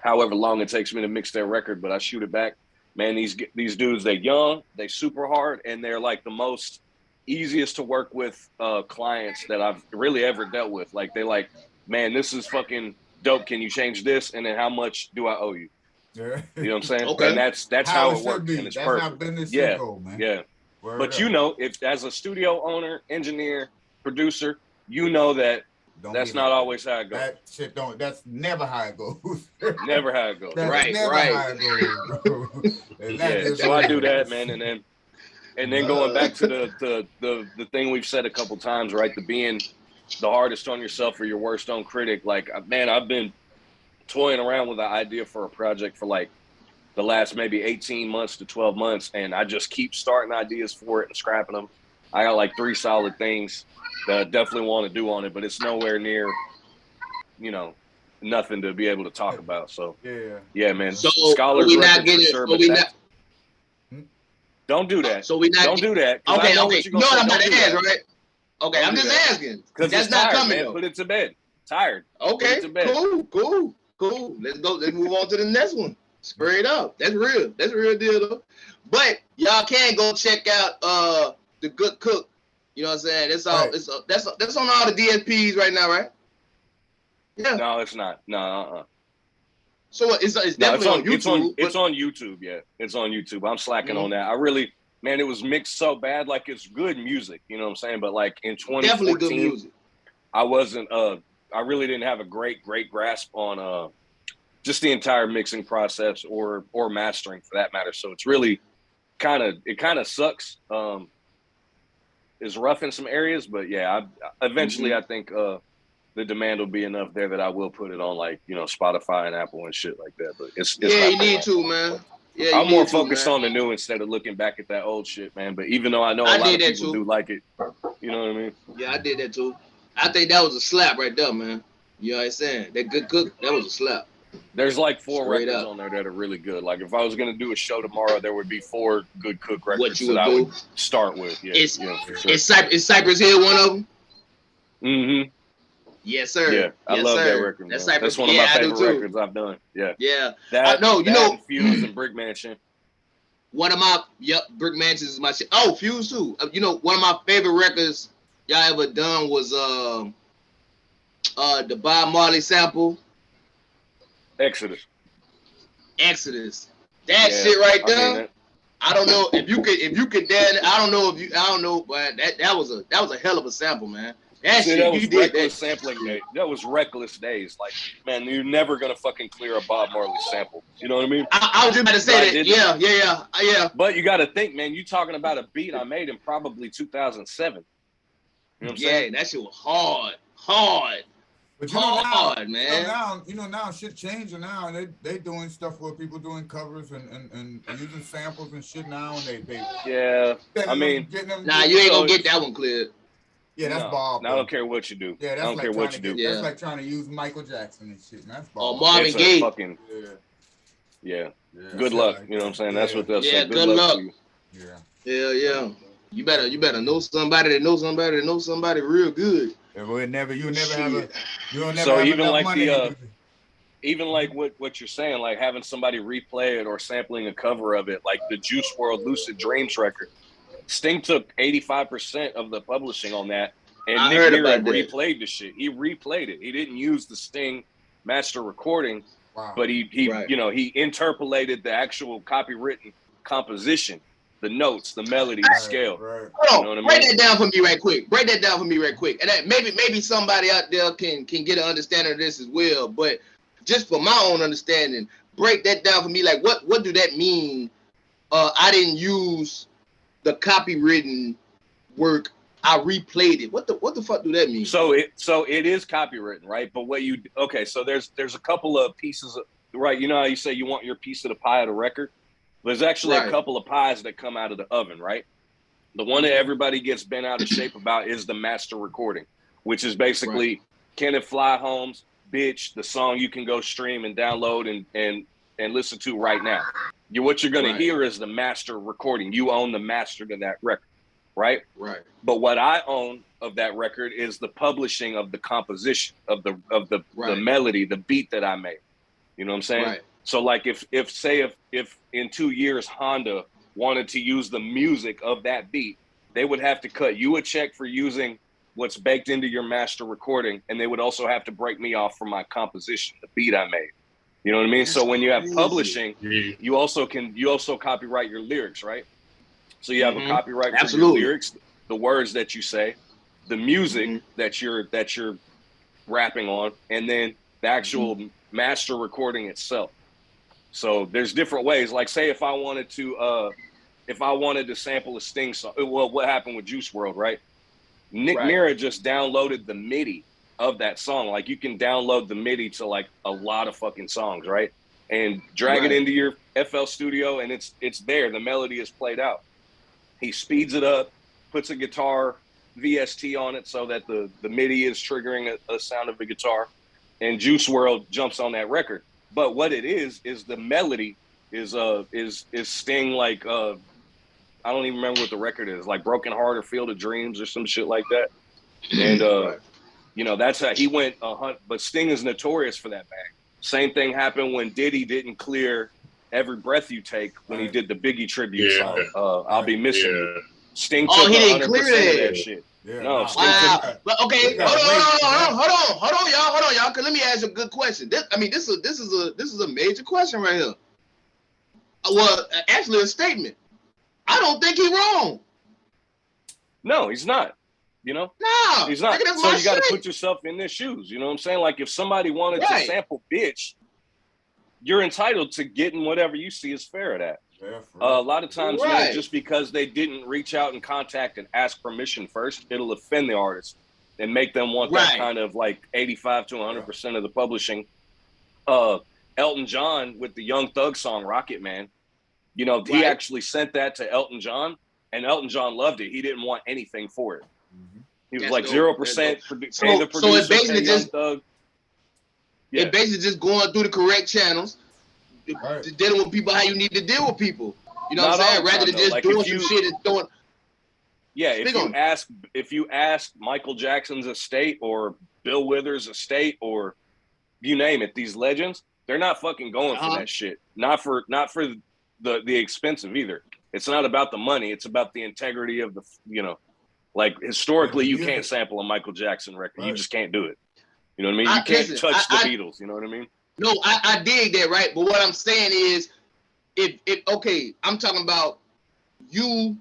however long it takes me to mix their record, but I shoot it back. Man, these dudes, they're young, they super hard, and they're like the most easiest to work with clients that I've really ever dealt with. Like they like, man, this is fucking dope. Can you change this? And then how much do I owe you? Yeah. You know what I'm saying? Okay. And that's how it should works, be. and it's That's how perfect. business Yeah. should go, man. Yeah. Word But up. if as a studio owner, engineer, producer, you know that Don't that's be not like always how it goes. that shit. That's never how it goes. Never how it goes. That's Right, never right. how it goes, bro. And that Yeah, is so I do real. that, man, and And then going back to the thing we've said a couple times, right? The being the hardest on yourself or your worst own critic. Like, man, I've been toying around with the idea for a project for like the last maybe 18 months to 12 months. And I just keep starting ideas for it and scrapping them. I got like 3 solid things that I definitely want to do on it, but it's nowhere near, you know, nothing to be able to talk about. So yeah, man. So Scholars we not record for getting. sure, So but we that's- not. don't do that. So we not. Don't do that. 'Cause Okay. I know Okay. what You you're know gonna what I'm say. about Don't to do ask, that. right? Okay. Don't I'm do just that. asking. Because That's it's not tired, coming man. though. Put it to bed. Tired. Put Okay. it to bed. Cool. Let's go. Let's move on to the next one. Straight up. That's real. That's a real deal though. But y'all can go check out The Good Cook. You know what I'm saying? That's all. Right. That's on all the DSPs right now, right? Yeah. No, it's not. No. So it's No, definitely on YouTube. It's on YouTube. Yeah, it's on YouTube. I'm slacking on that. I really, man, it was mixed so bad. Like, it's good music. You know what I'm saying? But like in Definitely good 2014, music. I wasn't. I really didn't have a great grasp on just the entire mixing process or mastering for that matter. So it's really kind of sucks. It's rough in some areas, but yeah, eventually I think the demand will be enough there that I will put it on, like, you know, Spotify and Apple and shit like that. But it's Yeah, not you need to, man. Yeah, I'm more focused on the new instead of looking back at that old shit, man. But even though I know a lot of people do like it, you know what I mean? Yeah, I did that too. I think that was a slap right there, man. You know what I'm saying? That Good Cook, that was a slap. There's like 4 Straight records up. on there that are really good. Like, if I was gonna do a show tomorrow, there would be 4 Good Cook records you that would I do? would start with. Yeah, It's- for sure. Is Cypress Hill one of them? Mm-hmm. Yes, sir. Yeah, I Yes, love sir. that record. That's Man. Cypress. That's one of Yeah, my I do favorite too. records I've done. Yeah. Yeah. That, know, you that know- and Fuse and Brick Mansion. One of my Brick Mansions is my shit. Oh, Fuse too. You know, one of my favorite records y'all ever done was the Bob Marley sample, Exodus. Exodus. That Yeah, shit right I mean, there. that- I don't know if you could dance. I don't know, but that was a hell of a sample, man. That See, shit, that was you did reckless that. sampling day. That was reckless days. Like, man, you're never gonna fucking clear a Bob Marley sample. You know what I mean? I was just about to say Right, that. didn't Yeah. But you got to think, man. You talking about a beat I made in probably 2007. You know what I'm Yeah, saying? that shit was hard. But you know now, Hard, man. now shit changing now. They doing stuff where people doing covers and using samples and shit now, and they Yeah. I mean, getting them. Nah, you ain't So- gonna get that one cleared. Yeah, that's no, Bob. I though. don't care what you do. Yeah, that's I don't like care trying what to you do. get, Yeah. That's like trying to use Michael Jackson and shit. Man, that's Oh, Bob. Marvin It's a Gaye. fucking Yeah, yeah. yeah, Good shit luck. like You know what I'm that. saying? That's what they'll Yeah, say. good luck. to you. Yeah. Yeah. You better know somebody that knows somebody that knows somebody real good. Yeah, well, you'll never have Shit. you'll never So have even enough like money the, to do it. Even like what you're saying, like having somebody replay it or sampling a cover of it, like the Juice WRLD Lucid Dreams record. Sting took 85% of the publishing on that, and I Nick heard Mirren about that. replayed the shit. He replayed it. He didn't use the Sting master recording, Wow. but he Right. you know, he interpolated the actual copywritten composition, the notes, the melody, the Right, scale. Right. Hold on, You know what I break mean? that down for me right quick. And that maybe somebody out there can get an understanding of this as well. But just for my own understanding, break that down for me. Like, what do that mean? I didn't use the copywritten work. I replayed it. What the fuck do that mean? So it is copywritten, right? But so there's a couple of pieces of, right? You know how you say you want your piece of the pie of the record? There's actually Right. a couple of pies that come out of the oven, right? The one that everybody gets bent out of shape about is the master recording, which is basically Kenneth Fly Holmes, Bitch, the song you can go stream and download and listen to right now. What you're gonna Right. hear is the master recording. You own the master to that record, right? Right. But what I own of that record is the publishing of the composition of the Right. melody, the beat that I made. You know what I'm saying? Right. So like if in 2 years Honda wanted to use the music of that beat, they would have to cut you a check for using what's baked into your master recording, and they would also have to break me off for my composition, the beat I made. You know what I mean? So when you have crazy. publishing, Yeah. you also copyright your lyrics, right? So you have a Mhm. copyright for Absolutely. your lyrics, the words that you say, the music Mhm. that you're rapping on, and then the actual master recording itself. So there's different ways. Like, say if I wanted to if I wanted to sample a Sting song, well, what happened with Juice WRLD, right? Nick Right. Mira just downloaded the MIDI of that song. Like you can download the MIDI to like a lot of fucking songs, right? And drag it Right. into your FL Studio, and it's there. The melody is played out. He speeds it up, puts a guitar VST on it so that the MIDI is triggering a sound of the guitar, and Juice WRLD jumps on that record. But what it is the melody is Sting like I don't even remember what the record is, like Broken Heart or Field of Dreams or some shit like that. And Right. you know, that's how he went but Sting is notorious for that bag. Same thing happened when Diddy didn't clear Every Breath You Take when he did the Biggie tribute song. I'll Be Missing You. Sting took he didn't 100% clear of that. that shit. Yeah, No, nah. Sting Wow. But okay, Yeah, hold on, y'all. Cause let me ask you a good question. This is a major question right here. Well, actually, a statement. I don't think he's wrong. No, he's not. You know, No, he's not. nigga, that's So my you got to shit. put yourself in their shoes. You know what I'm saying? Like if somebody wanted to Right. sample "Bitch," you're entitled to getting whatever you see as fair at that. Yeah, for A real. lot of times, man, Right. just because they didn't reach out and contact and ask permission first, it'll offend the artist and make them want that Right. kind of like 85 to 100% of the publishing. Elton John with the Young Thug song "Rocket Man," you know, he Right. actually sent that to Elton John, and Elton John loved it. He didn't want anything for it. Mhm. He was That's like dope. 0%. So- Pay the so it's producer, basically pay Young just- Thug. Yeah. It basically just going through the correct channels, Right. dealing with people how you need to deal with people. You know Not what I'm all saying? the Rather time, than though. just Like, doing if some you- shit and throwing. Yeah, Speak on it. if you ask Michael Jackson's estate or Bill Withers' estate or you name it, these legends, they're not fucking going for that shit. Not for the expensive either. It's not about the money. It's about the integrity of the, you know, like historically you can't sample a Michael Jackson record. You Right. just can't do it. You know what I mean? You can't Listen, touch the I- Beatles. You know what I mean? No, I dig that, right? But what I'm saying is, if okay, I'm talking about you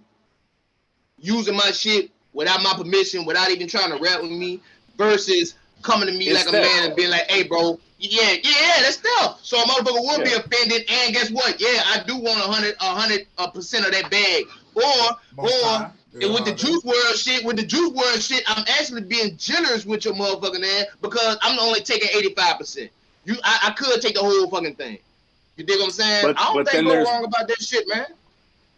using my shit without my permission, without even trying to rap with me, versus coming to me It's like a theft. man and being like, "Hey, bro, yeah, that's stuff." So a motherfucker would be Yeah. offended, and guess what? Yeah, I do want 100% of that bag, or Most time. Yeah, and with the Juice WRLD shit, I'm actually being generous with your motherfucking ass because I'm only taking 85%. I could take the whole fucking thing. You dig what I'm saying? But- I don't but then think no there's- wrong about that shit, man.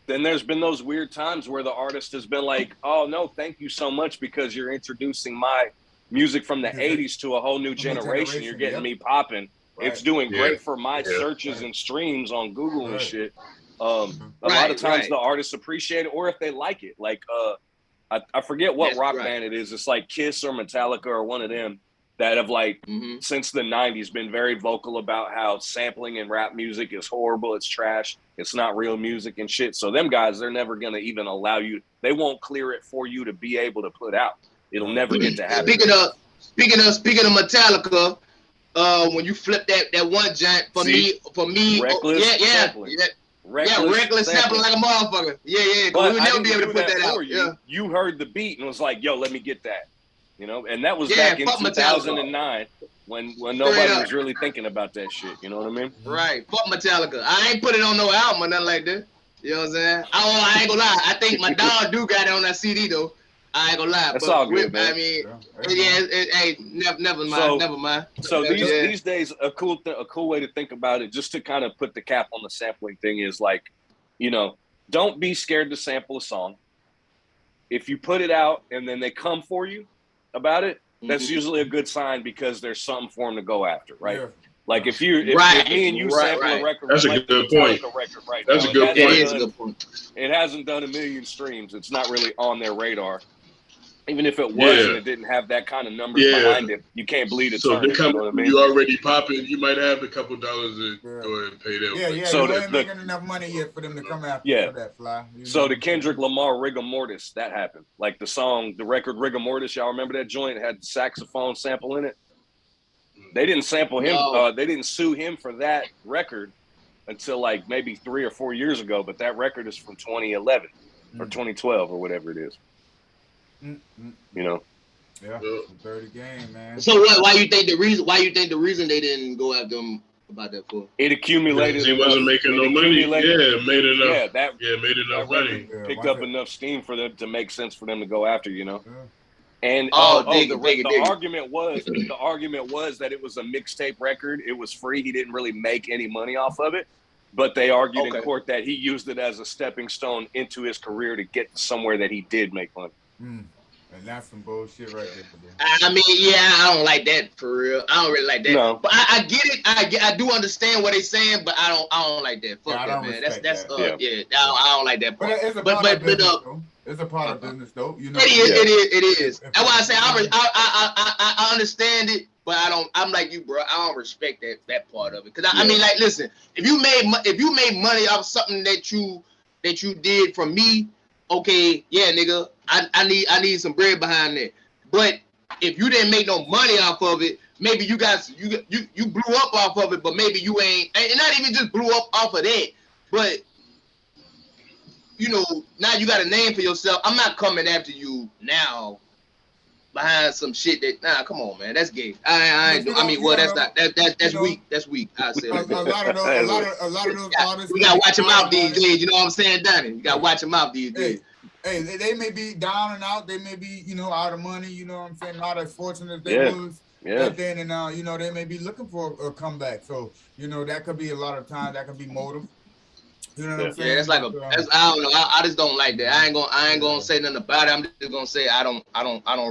Then there's been those weird times where the artist has been like, oh, no, thank you so much because you're introducing my music from the Yeah. 80s to a whole new generation. You're getting me popping. It's doing great for my searches and streams on Google and shit. A lot of times the artists appreciate it, or if they like it. Like, I forget what rock band it is. It's like Kiss or Metallica or one of them that have like since the 90s been very vocal about how sampling in rap music is horrible, it's trash, it's not real music and shit. So them guys, they're never gonna even allow you, they won't clear it for you to be able to put out. It'll never get to happen. Speaking of Metallica, when you flip that one giant for me, reckless sampling. Reckless sampling like a motherfucker. Yeah. But We would I never didn't be able to do put that that for out. you. Yeah. You heard the beat and was like, yo, let me get that. You know, and that was Yeah, back in fuck Metallica. 2009 when nobody was really thinking about that shit. You know what I mean? Right. Fuck Metallica. I ain't put it on no album or nothing like that. You know what I'm saying? I ain't gonna lie. I think my dog do got it on that CD though. I ain't gonna lie. That's but all good, man. I mean, hey, never mind. So these days, a cool way to think about it, just to kind of put the cap on the sampling thing, is like, you know, don't be scared to sample a song. If you put it out and then they come for you about it, that's usually a good sign because there's something for them to go after, right? Yeah. Like if me and you sample a record, that's a good point. That's a good point. It is a good point. It hasn't done 1 million streams. It's not really on their radar. Even if it was and it didn't have that kind of numbers behind it, you can't bleed it. So turn, they come, you know what I mean? You already popping. You might have a couple dollars to go ahead and pay them. Yeah. So they ain't making enough money yet for them to come after for that fly. So the Kendrick Lamar Rigor Mortis, that happened. Like the record Rigor Mortis, y'all remember that joint? It had the saxophone sample in it. They didn't sample him. They didn't sue him for that record until like maybe 3 or 4 years ago. But that record is from 2011 or 2012 or whatever it is. You know. Yeah, dirty game, man. So what? Why you think the reason they didn't go after him about that for? It accumulated. He wasn't making no money. Yeah, made enough. Yeah, made enough money. Picked up enough steam for them to make sense for them to go after, you know. Yeah. And the argument was that it was a mixtape record. It was free. He didn't really make any money off of it. But they argued in court that he used it as a stepping stone into his career to get somewhere that he did make money. And that's some bullshit right there. I mean, yeah, I don't like that for real. I don't really like that. No. But I get it. I do understand what they're saying, but I don't like that. Fuck that, man. That's I don't like that part. But it's a part of business, though. It's a part of business, though. You know, it is. That's why I say I understand it, but I'm like you, bro. I don't respect that part of it. Cause I mean, like, listen, if you made money off something that you did from me, okay, yeah, nigga, I need some bread behind that. But if you didn't make no money off of it, maybe you blew up off of it, but maybe you ain't, and not even just blew up off of that, but you know, now you got a name for yourself. I'm not coming after you now behind some shit that, nah, come on, man, that's gay. That's weak. That's weak. I say a lot of those artists. We gotta watch them out these days. You know what I'm saying, Donnie? You gotta watch them out these days. Hey, they may be down and out. They may be, you know, out of money. You know what I'm saying? Not as fortunate as they was. But then, and you know, they may be looking for a comeback. So, you know, that could be a lot of times. That could be motive. You know what I'm saying? Yeah, it's like I don't know. I just don't like that. I ain't gonna say nothing about it. I'm just gonna say I don't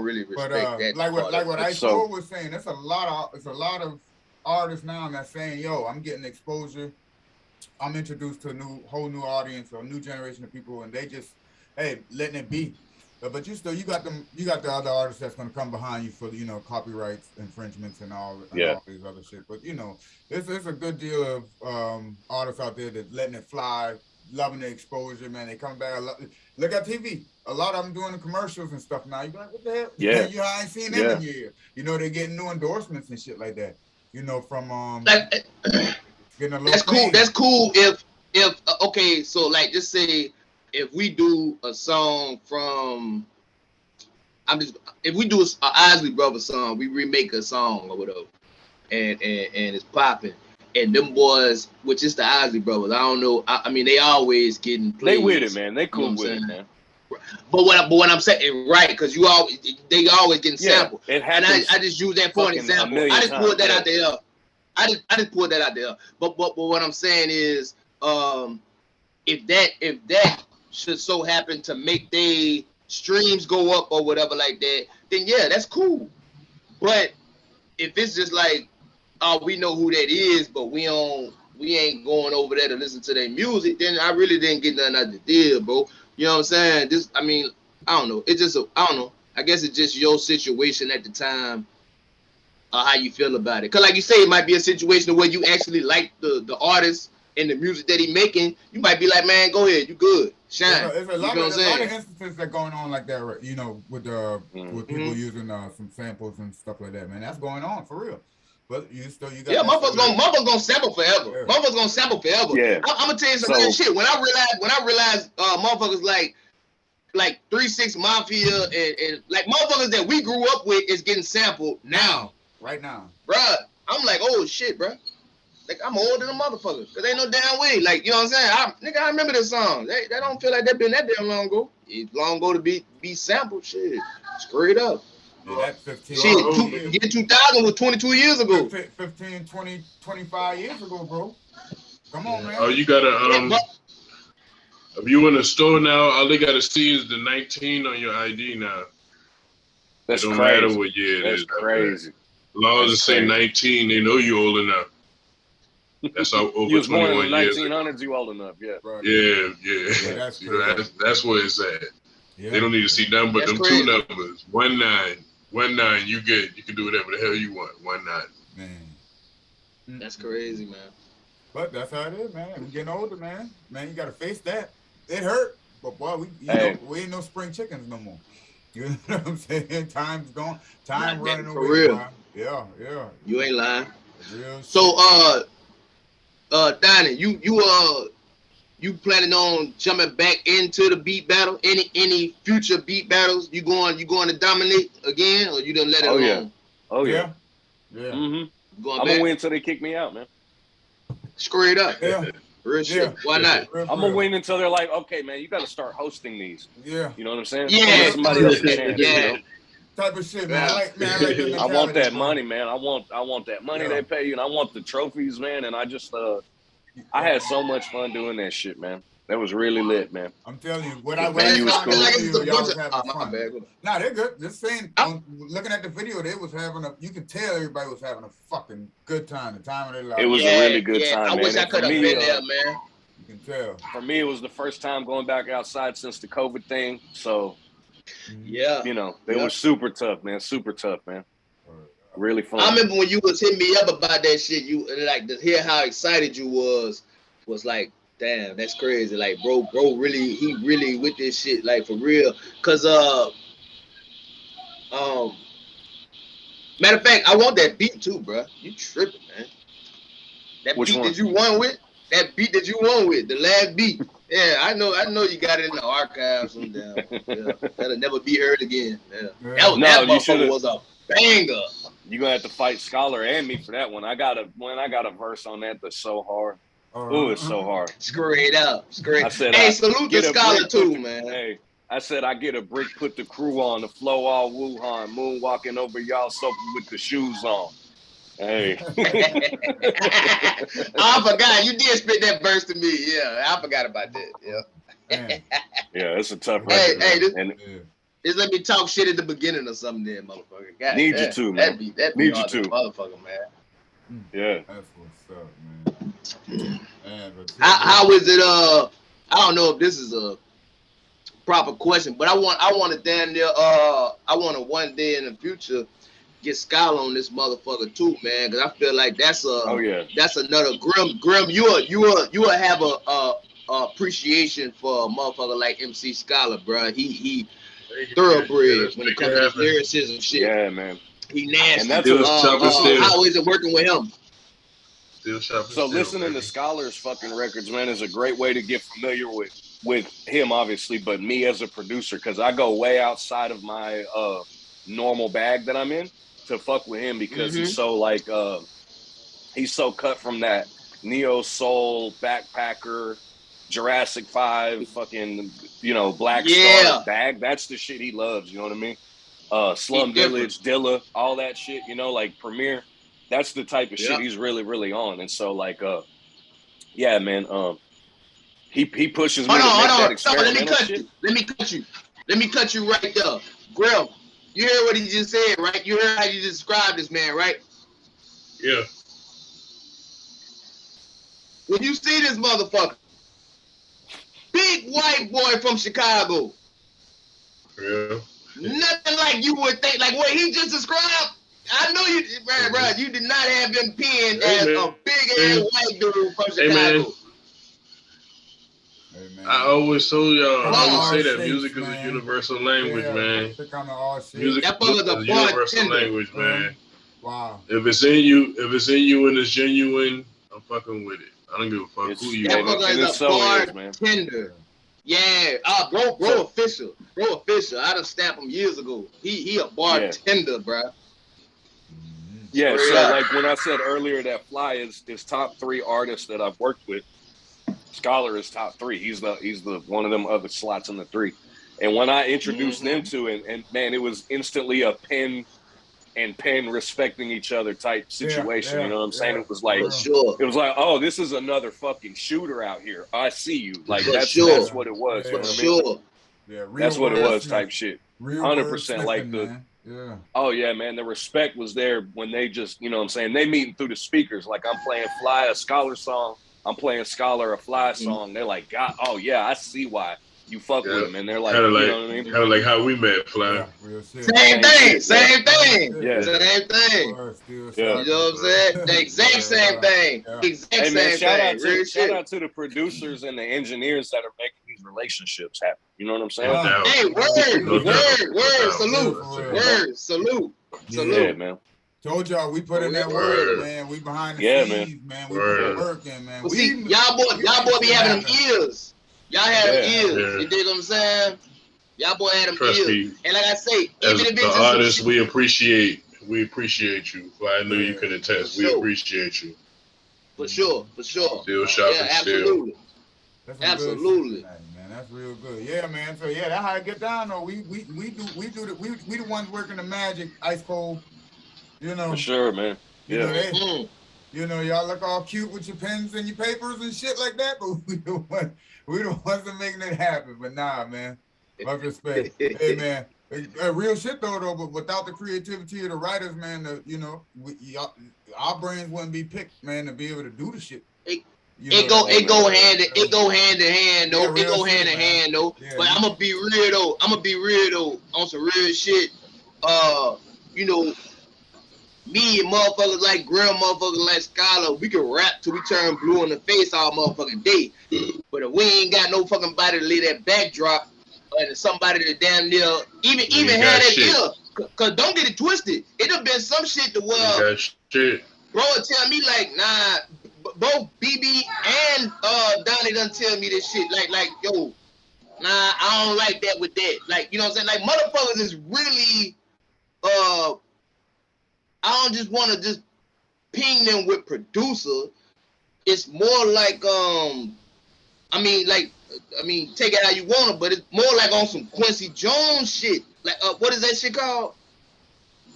really respect that. Like what Ice Cole was saying, it's a lot of artists now that's saying, yo, I'm getting exposure. I'm introduced to a whole new audience or a new generation of people, and they just, hey, letting it be. But you got the other artists that's gonna come behind you for, you know, copyrights infringements and all these other shit. But you know, there's a good deal of artists out there that letting it fly, loving the exposure, man. They come back. Look at TV. A lot of them doing the commercials and stuff now. You be like, what the hell? Yeah. I ain't seen them in years. You know, they're getting new endorsements and shit like that. You know, from getting a little. That's cool. That's cool. If okay, so like just say, if we do a song from, if we do a Isley Brothers song, we remake a song or whatever, and it's popping, and them boys, which is the Isley Brothers, I don't know. I mean, they always getting played. They with it, man. They cool with it, man. But what I'm saying, right? Because they always getting sampled, and I just use that for an example. I just pulled that out there. I just pulled that out there. But what I'm saying is, if that should so happen to make they streams go up or whatever like that, then yeah, that's cool. But if it's just like, oh, we know who that is, but we ain't going over there to listen to their music, then I really didn't get nothing out of the deal, bro. You know what I'm saying? I don't know. It's just I don't know. I guess it's just your situation at the time, how you feel about it. Cause like you say, it might be a situation where you actually like the artist and the music that he making. You might be like, man, go ahead, you good. Shine. There's a lot of instances that going on like that, you know, with people using some samples and stuff like that, man. That's going on for real. But you got motherfuckers gonna sample forever. Yeah. Motherfuckers gonna sample forever. Yeah. I'm gonna tell you some real shit. When I realized motherfuckers like 3 6 Mafia and like motherfuckers that we grew up with is getting sampled now. Right now. Bruh. I'm like, oh shit, bruh. Like, I'm older than motherfuckers, cause ain't no damn way. Like, you know what I'm saying? I remember this song. They don't feel like that been that damn long ago. It's long ago to be sampled. Shit, straight up. Yeah, that's 15. Shit, year 2000 was 22 years ago. 15, 20, 25 years ago, bro. Come on, man. Oh, you gotta if you in the store now, all they gotta see is the 19 on your ID now. That's it don't crazy. matter what year it is. That's crazy. As long as it say 19, they know you old enough. That's how over you was 21 born in the years 1900s, you old enough, yeah. Right. Yeah. That's where it's at. Yeah. They don't need to see nothing but them crazy. 2 numbers. 19, you can do whatever the hell you want. 19. Man. That's crazy, man. But that's how it is, man. We're getting older, man. Man, you gotta face that. It hurt. But boy, we ain't no spring chickens no more. You know what I'm saying? Time's gone. Time running away. For real. Man. Yeah. You ain't lying. Real so Donnie, you planning on jumping back into the beat battle? Any future beat battles? You going to dominate again, or you done let it alone? Oh yeah. Mm-hmm. I'm gonna win until they kick me out, man. Straight up. Yeah. Real shit. Why not? Real, I'm gonna real. win until they're like, okay, man, you got to start hosting these. Yeah. You know what I'm saying? Yeah. Give somebody else a chance. Yeah. You know? Type of shit, man. Yeah. I like that I want that mentality, bro. money, man. I want that money Yeah. they pay you, and I want the trophies, man. And I just, I had so much fun doing that shit, man. That was really lit, man. I'm telling you, when The I venue was saw cool. the Like video, it's y'all a was bunch having of, my fun. bad. Nah, they're good. Just saying, looking at the video, they was having a. You could tell everybody was having a fucking good time. The time of their life. It was a really good time, I man. wish I And for could have me, been there, man. You can tell. For me, it was the first time going back outside since the COVID thing. So, Yeah. you know, it Yeah. was super tough, man. Super tough, man. Really fun. I remember when you was hitting me up about that shit, you like to hear how excited you was like, damn, that's crazy. Like, bro, really, he really with this shit, like for real. Cause matter of fact, I want that beat too, bro. You tripping, man. That Which beat one? that you won with, the last beat. Yeah, I know you got it in the archives and yeah, that'll never be heard again. Yeah. Yeah. That No, that you motherfucker should've- was a banger. You're gonna have to fight Scholar and me for that one. I got a verse on that that's so hard. Ooh, it's so hard. Straight up. I said, Hey, I salute get the a scholar brick, too, put the- man. Hey, I said I get a brick, put the crew on, the flow all Wuhan, moonwalking over y'all soaking with the shoes on. Hey. I forgot. You did spit that verse to me. Yeah, I forgot about that. Yeah. Man. Yeah, it's a tough Hey, record. hey, man. this- And Yeah. Just let me talk shit at the beginning or something there, motherfucker. God, Need you damn, to, man. That'd be Need you hard to. motherfucker, man. yeah. That's what's up, man. Man, but How is it? I don't know if this is a proper question, but I want to damn near I want to one day in the future get Scholar on this motherfucker too, man, because I feel like that's Oh yeah. that's another Grim. You will have a appreciation for a motherfucker like MC Scholar, bro. He thoroughbred when it comes to this lyricism shit. Yeah, man. He nasty. And that's Still chopping still. How is it working with him? Still shopping. So still, listening baby. to Scholar's fucking records, man, is a great way to get familiar with him, obviously, but me as a producer, because I go way outside of my normal bag that I'm in to fuck with him because he's so like he's so cut from that neo soul backpacker Jurassic 5 fucking Black Star bag. That's the shit he loves, you know what I mean? Slum Village, Dilla, all that shit, like Premier. That's the type of shit he's really, really on. And so like yeah, man, he pushes me to make that experimental shit. Let me cut you right there. Grill, you heard what he just said, right? You heard how you described this man, right? Yeah. When you see this motherfucker, big white boy from Chicago, Yeah. nothing like you would think, like what he just described. I know you, bro. You did not have him pinned as a big ass white dude from Chicago. Hey, man. I always told y'all, I always say that Shapes, music is a man. universal language, man. Pick on the all shit. Music That is fucker's a a universal bartender. language, man. Wow. If it's in you and it's genuine, I'm fucking with it. I don't give a fuck who you That are. fucker And is it a so is, man. bartender. Yeah, bro official. I done stamped him years ago. He a bartender, bro. Yeah, Straight so up. like when I said earlier that Fly is top 3 artists that I've worked with, Scholar is top 3. He's the one of them other slots in the 3. And when I introduced them to it, and man, it was instantly a pen respecting each other type situation. You know what I'm saying? It was like For sure. it was like, oh, this is another fucking shooter out here. I see you. Like For that's sure. what it was. Yeah. You For know what I mean? sure. Yeah, real That's what it was wordsmith. type shit. Real 100% like wordsmithing, the man. Yeah. Oh yeah, man. The respect was there when they just, you know what I'm saying, they meeting through the speakers. Like I'm playing Fly a Scholar song, I'm playing Scholar a Fly song. They're like, God, oh yeah, I see why you fuck with him. And they're like, Kind of you like, know what I mean? kind of like how we met, Fly. Yeah, real shit. Same thing. Yeah. Same thing. Word, still Yeah. You know what I'm saying? The exact same thing. Yeah. Exact Hey same man, thing. Real shout shit. out to the producers and the engineers that are making these relationships happen. You know what I'm saying? No doubt. Hey, No doubt. word, salute. Yeah. Word, salute. Yeah, Salute. man. Told y'all we put in that Word. work, man. We behind the Yeah, scenes, man. We Word. put the work in, man. But We see, even- y'all boy be having them ears. Y'all have them Yeah. ears. Yeah. You dig what I'm saying? Y'all boy had them Trust ears. me, And like I say, as even if the it's just some artist, shit- we appreciate you. Fly, I know you can attest. We Sure. appreciate you. For sure. Still shopping, Yeah, still. absolutely. That's some good Absolutely. shit tonight, man. That's real good. Yeah, man. So yeah, that's how I get down though. We the ones working the magic, Ice Cold. You know. For sure, man. You Yeah. know, they, Mm. you know, y'all look all cute with your pens and your papers and shit like that, but we the ones that making it happen. But nah, man. Much respect. Hey, man. Real shit though, but without the creativity of the writers, man, you know, our brains wouldn't be picked, man, to be able to do the shit. It go hand in hand though. Yeah, It go real hand shit, in man. hand though. Yeah, But you- I'm gonna be real though. On some real shit. You know, me and motherfuckers like Grill, motherfuckers like Scholar, we can rap till we turn blue in the face all motherfucking day. But if we ain't got no fucking body to lay that backdrop, and somebody that damn near even ain't had got that shit. ear. Cause don't get it twisted. It done been some shit to You where got shit. bro would tell me like, nah, both BB and Donnie done tell me this shit. Like, yo, nah, I don't like that with that. Like, you know what I'm saying? Like, motherfuckers is really, I don't just want to just ping them with producer. It's more like, take it how you want it, but it's more like on some Quincy Jones shit. Like, what is that shit called?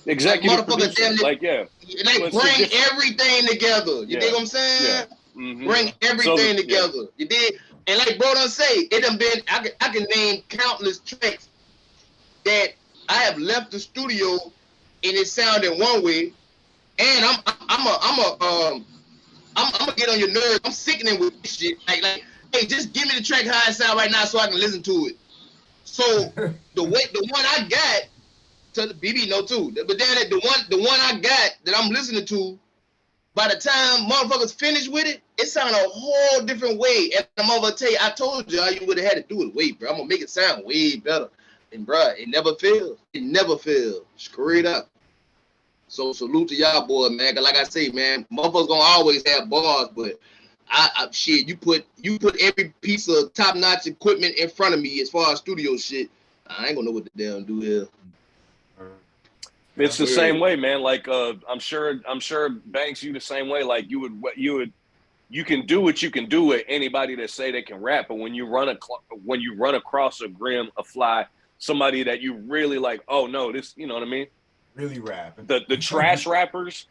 Executive Like, motherfucker producer. damn near- Like, yeah. Like, Well, it's bring different. everything together. You Yeah. dig what I'm saying? Yeah. Mhm. Bring everything So, yeah. together. You dig? And like bro done say, it done been, I can name countless tracks that I have left the studio and it sounded one way, and I'm gonna get on your nerves. I'm sickening with this shit. Like, hey, just give me the track how it sound right now so I can listen to it. So the one I got, to the BB know too. But then the one I got that I'm listening to, by the time motherfuckers finish with it, it sound a whole different way. And I'm over to tell you, I told you how you would have had to do it way, bro. I'm gonna make it sound way better. And bro, it never fails. It never fails. Straight up. So salute to y'all, boy, man. Cause like I say, man, motherfuckers gonna always have bars, but I shit, you put every piece of top-notch equipment in front of me as far as studio shit, I ain't gonna know what the damn do here. It's the Yeah. same way, man. Like, I'm sure Banks, you the same way. Like, you can do what you can do with anybody that say they can rap, but when you run across a Grim, a Fly, somebody that you really like, oh no, this, you know what I mean? Really rapping. The trash rappers,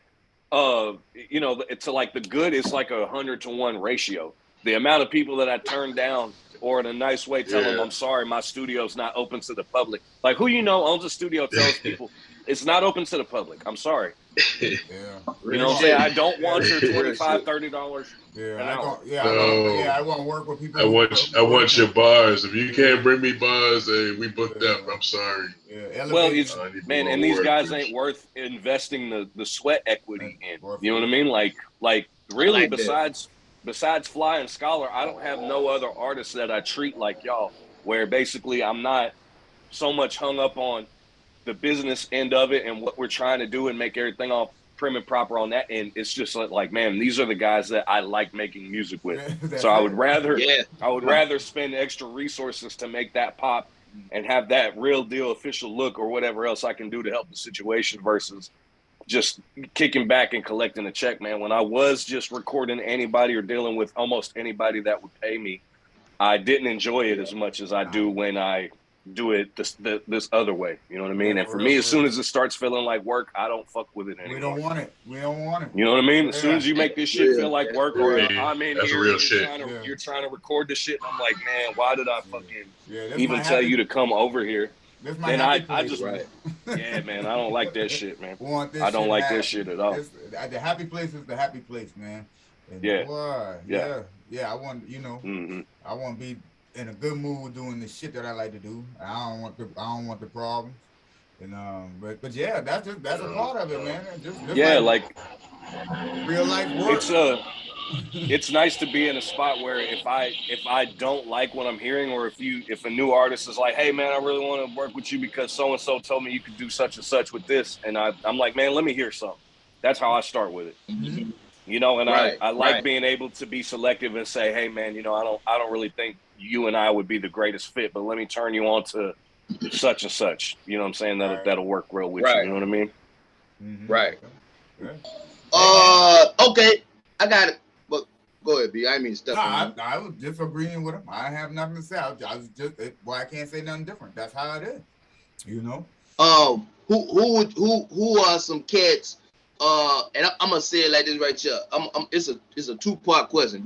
you know, to like the good, it's like 100-to-1 ratio. The amount of people that I turn down, or in a nice way, tell them, Yeah. I'm sorry, my studio's not open to the public. Like, who you know owns a studio tells people it's not open to the public. I'm sorry. Yeah. You know what I'm saying? I don't want your $25, $30. Yeah, An I hour. want to work with people. I want your bars. If you can't bring me bars, hey, we booked up. I'm sorry. Yeah, Well, elevate- it's, man, and these guys ain't worth investing the sweat equity in. You know what I mean? Like really, like that. besides Fly and Scholar, I don't have no other artists that I treat like y'all, where basically I'm not so much hung up on the business end of it and what we're trying to do and make everything all prim and proper on that end. It's just like, man, these are the guys that I like making music with. So I would rather spend extra resources to make that pop and have that real deal official look or whatever else I can do to help the situation versus just kicking back and collecting a check, man. When I was just recording anybody or dealing with almost anybody that would pay me, I didn't enjoy it as much as I do when I do it this other way. You know what I mean? And for me, as soon as it starts feeling like work, I don't fuck with it anymore. We don't want it. You know what I mean? As soon as you make this shit feel like work, or Yeah. I'm in That's here, real and shit. you're trying to record this shit, and I'm like, man, why did I fucking this even my tell happy- you to come over here? This my Then happy I place. just, Right. yeah, man, I don't like that shit, man. Want this I don't shit like happy. this shit at all. The happy place is the happy place, man. And Yeah. boy, Yeah. yeah. I want, Mm-hmm. I want to be in a good mood doing the shit that I like to do. I don't want the problems. And but yeah, that's a part of it, man. Just Yeah, like real life work. it's nice to be in a spot where if I don't like what I'm hearing, or if a new artist is like, hey man, I really want to work with you because so and so told me you could do such and such with this, and I'm like, man, let me hear something. That's how I start with it. Mhm. You know, and Right, I like right. being able to be selective and say, hey man, you know, I don't really think you and I would be the greatest fit, but let me turn you on to such and such. You know what I'm saying? That'll work real with you. Right. You know what I mean? Mhm. Right. Okay. Okay, I got it. Go ahead, B. I didn't mean to step No, on I was just agreeing with him. I have nothing to say. I was just, well, I can't say nothing different. That's how it is, you know. Who are some cats? And I'm gonna say it like this right here. It's a 2-part question.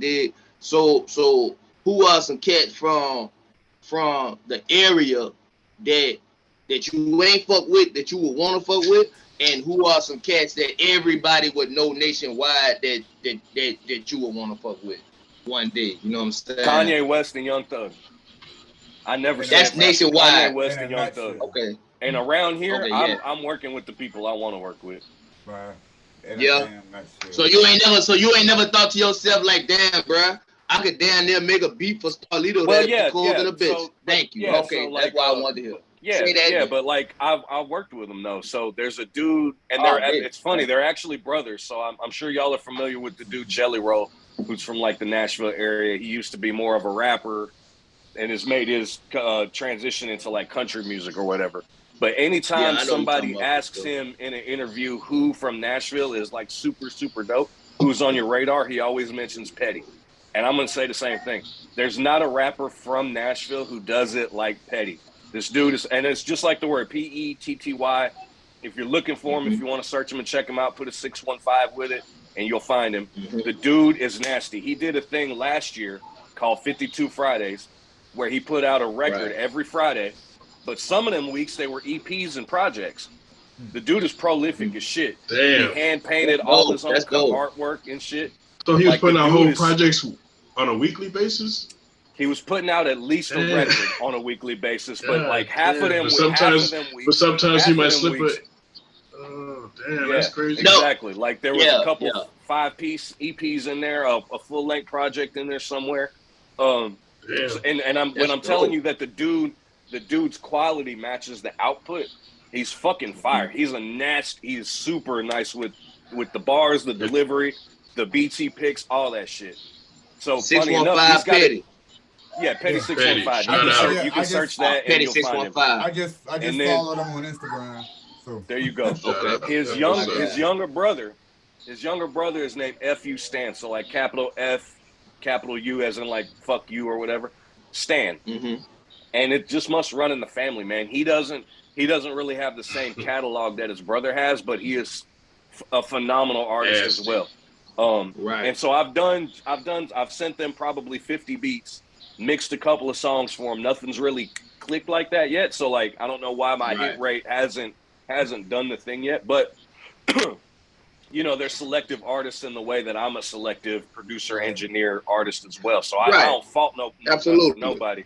So who are some cats from the area that you ain't fuck with that you would want to fuck with, and who are some cats that everybody would know nationwide that you would want to fuck with one day? You know what I'm saying? Kanye West and Young Thug. I never said That's rapper. nationwide. Kanye West In a and Young nutshell. Thug. Okay. And around here, Okay, yeah. I'm working with the people I want to work with. Right. Yeah. So you ain't never thought to yourself like, damn, bruh, I could damn near make a beat for Starlito that's cold than a bitch. So, Thank you. yeah, Okay, so that's why I wanted to hear. Yeah, Say that yeah, then. but like I've worked with them though. So there's a dude, and Oh, yeah. it's funny, they're actually brothers. So I'm sure y'all are familiar with the dude Jelly Roll, who's from like the Nashville area. He used to be more of a rapper, and has made his transition into like country music or whatever. But anytime Yeah, I know somebody you're talking about asks this, him in an interview who from Nashville is like super, super dope, who's on your radar, he always mentions Petty. And I'm going to say the same thing. There's not a rapper from Nashville who does it like Petty. This dude is, and it's just like the word Petty. If you're looking for him, if you want to search him and check him out, put a 615 with it and you'll find him. The dude is nasty. He did a thing last year called 52 Fridays where he put out a record every Friday. But some of them weeks, they were EPs and projects. The dude is prolific as shit. Damn. He hand-painted all his own artwork and shit. So he was Like, putting the out dude whole is- projects on a weekly basis? He was putting out at least a Damn. record on a weekly basis, but God like half of damn. them, But half of them But weeks. sometimes he half might of them slip weeks- it. Oh, damn, Yeah, that's crazy. No. exactly. Like there was Yeah, a couple yeah. 5-piece EPs in there, a full-length project in there somewhere. Damn. When I'm telling you that the dude's quality matches the output, he's fucking fire. He's he's super nice with the bars, the delivery, the beats he picks, all that shit. So funny enough, he's 615 got Petty. Yeah, Petty 615. Shout out. You can search that and Petty you'll find him. 615. I just And then- followed him on Instagram. So There you go. Shout out. His Yeah. younger brother is named F.U. Stan. So like capital F, capital U as in like fuck you or whatever. Stan. Mm-hmm. And it just must run in the family, man. He doesn't really have the same catalog that his brother has, but he is a phenomenal artist as well. Right. And so I've sent them probably 50 beats, mixed a couple of songs for them. Nothing's really clicked like that yet. So like, I don't know why my hit rate hasn't done the thing yet, but you know, they're selective artists in the way that I'm a selective producer, engineer, artist as well. So I don't fault nobody.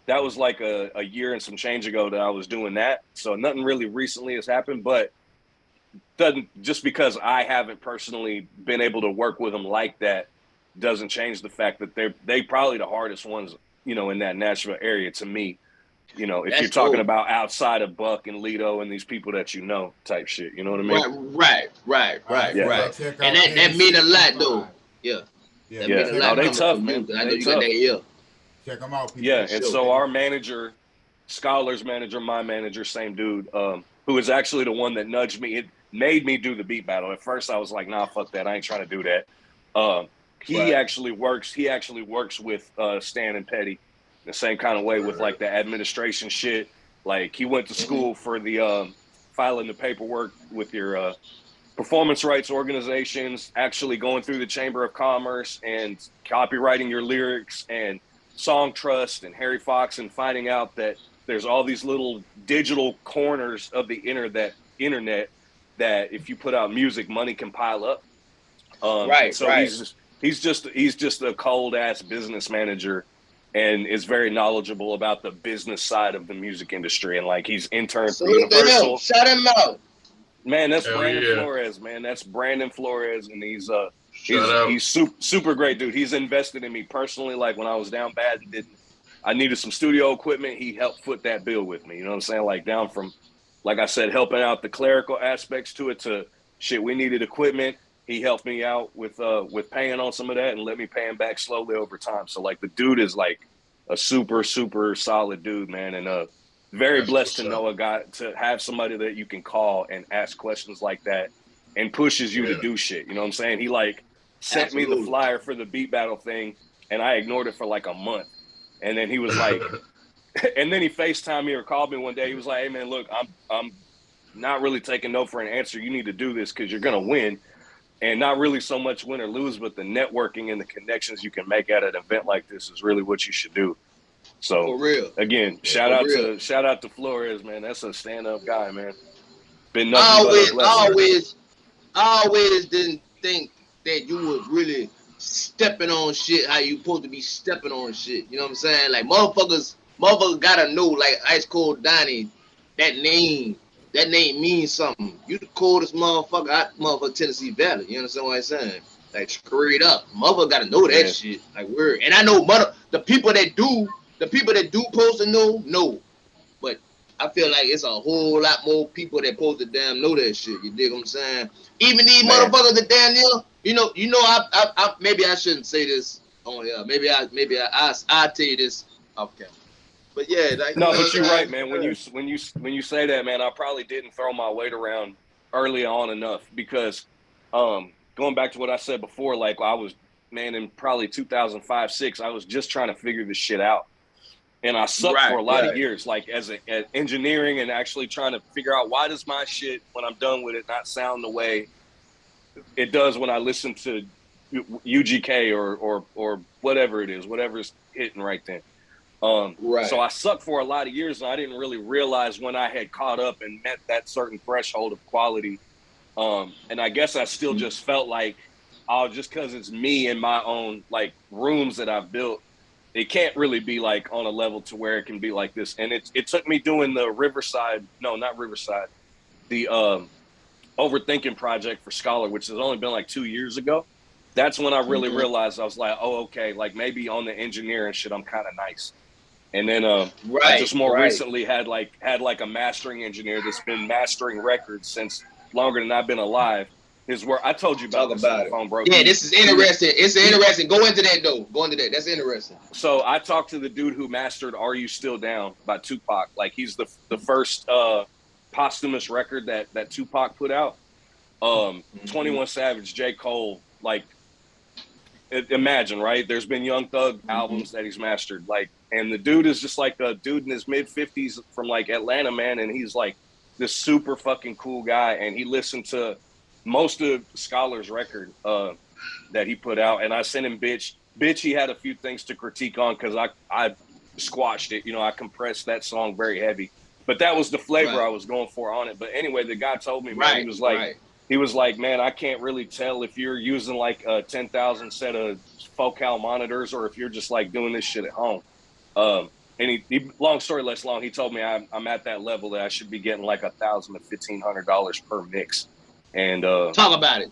That was like a year and some change ago that I was doing that. So nothing really recently has happened, but just because I haven't personally been able to work with them like that doesn't change the fact that they probably the hardest ones, you know, in that Nashville area to me. You know, if you're talking about outside of Buck and Lito and these people that you know type shit, you know what I mean? Right. And that mean a lot though. Yeah. Yeah. That mean a lot they coming tough, from man. you. I know They you got that ear. Check them out, people. Yeah, and Sure, so man. our manager, Scholar's manager, my manager, same dude, who is actually the one that nudged me. It made me do the beat battle. At first, I was like, "Nah, fuck that. I ain't trying to do that." He actually works with Stan and Petty the same kind of way with like the administration shit. Like he went to school for the filing the paperwork with your performance rights organizations, actually going through the Chamber of Commerce and copywriting your lyrics and Song Trust and Harry Fox, and finding out that there's all these little digital corners of the internet that if you put out music, money can pile up. He's just a cold ass business manager, and is very knowledgeable about the business side of the music industry. And like he's interned for Universal. Shout him out. Man, that's Hell Brandon yeah. Flores, man. That's Brandon Flores, and he's Shout out. he's super great dude. He's invested in me personally. Like when I was down bad and I needed some studio equipment, he helped foot that bill with me. You know what I'm saying? Like down from, like I said, helping out the clerical aspects to it to shit. We needed equipment. He helped me out with paying on some of that and let me pay him back slowly over time. So like the dude is like a super solid dude, man, and very That's blessed to what's know a guy, to have somebody that you can call and ask questions like that and pushes you to do shit. You know what I'm saying? He like sent me the Absolutely. flyer for the beat battle thing, and I ignored it for like a month. And then he was like, and then he FaceTimed me or called me one day. He was like, "Hey man, look, I'm not really taking no for an answer. You need to do this because you're gonna win, and not really so much win or lose, but the networking and the connections you can make at an event like this is really what you should do." So For real. again, For shout out real. to Flores, man. That's a stand-up guy, man. Been nothing but a blessing. always didn't think that you was really stepping on shit how you supposed to be stepping on shit. You know what I'm saying? Like motherfuckers gotta know, like Ice Cold Donnie, that name means something. You the coldest motherfucker out motherfucker Tennessee Valley. You understand what I'm saying? Like straight up. Motherfucker gotta know that shit. Like we're, and I know the people that do supposed to know. But I feel like it's a whole lot more people that supposed to damn know that shit. You dig what I'm saying? Even these motherfuckers that damn near, I maybe I shouldn't say this on here. Maybe I'll tell you this off camera. But yeah, like, no, but you're right, man. When you say that, man, I probably didn't throw my weight around early on enough because going back to what I said before, like I was, man, in probably 2005, 6, I was just trying to figure this shit out. And I sucked for a lot of years, like as engineering and actually trying to figure out why does my shit, when I'm done with it, not sound the way it does when I listen to UGK or whatever it is, whatever's hitting right then. So I sucked for a lot of years, and I didn't really realize when I had caught up and met that certain threshold of quality. And I guess I still just felt like, oh, just because it's me in my own like rooms that I've built, it can't really be like on a level to where it can be like this. And it took me doing the the Overthinking project for Scholar, which has only been like 2 years ago. That's when I really realized, I was like, oh, okay, like maybe on the engineering shit, I'm kind of nice. And then I just more recently had like a mastering engineer that's been mastering records since longer than I've been alive. His work, I told you about this on the phone, bro. Yeah, this is interesting. It's interesting. Go into that though. Go into that. That's interesting. So I talked to the dude who mastered "Are You Still Down" by Tupac. Like he's the first posthumous record that Tupac put out. 21 Savage, J. Cole, like imagine, right? There's been Young Thug albums that he's mastered, like, and the dude is just like a dude in his mid-50s from like Atlanta, man, and he's like this super fucking cool guy, and he listened to most of Scholar's record that he put out, and I sent him Bitch. He had a few things to critique on because I squashed it, I compressed that song very heavy, but that was the flavor I was going for on it. But anyway, the guy told me, man, he was like, man, I can't really tell if you're using like a 10,000 set of Focal monitors or if you're just like doing this shit at home. And he long story less long, he told me I'm at that level that I should be getting like $1,000 to $1,500 per mix. And talk about it.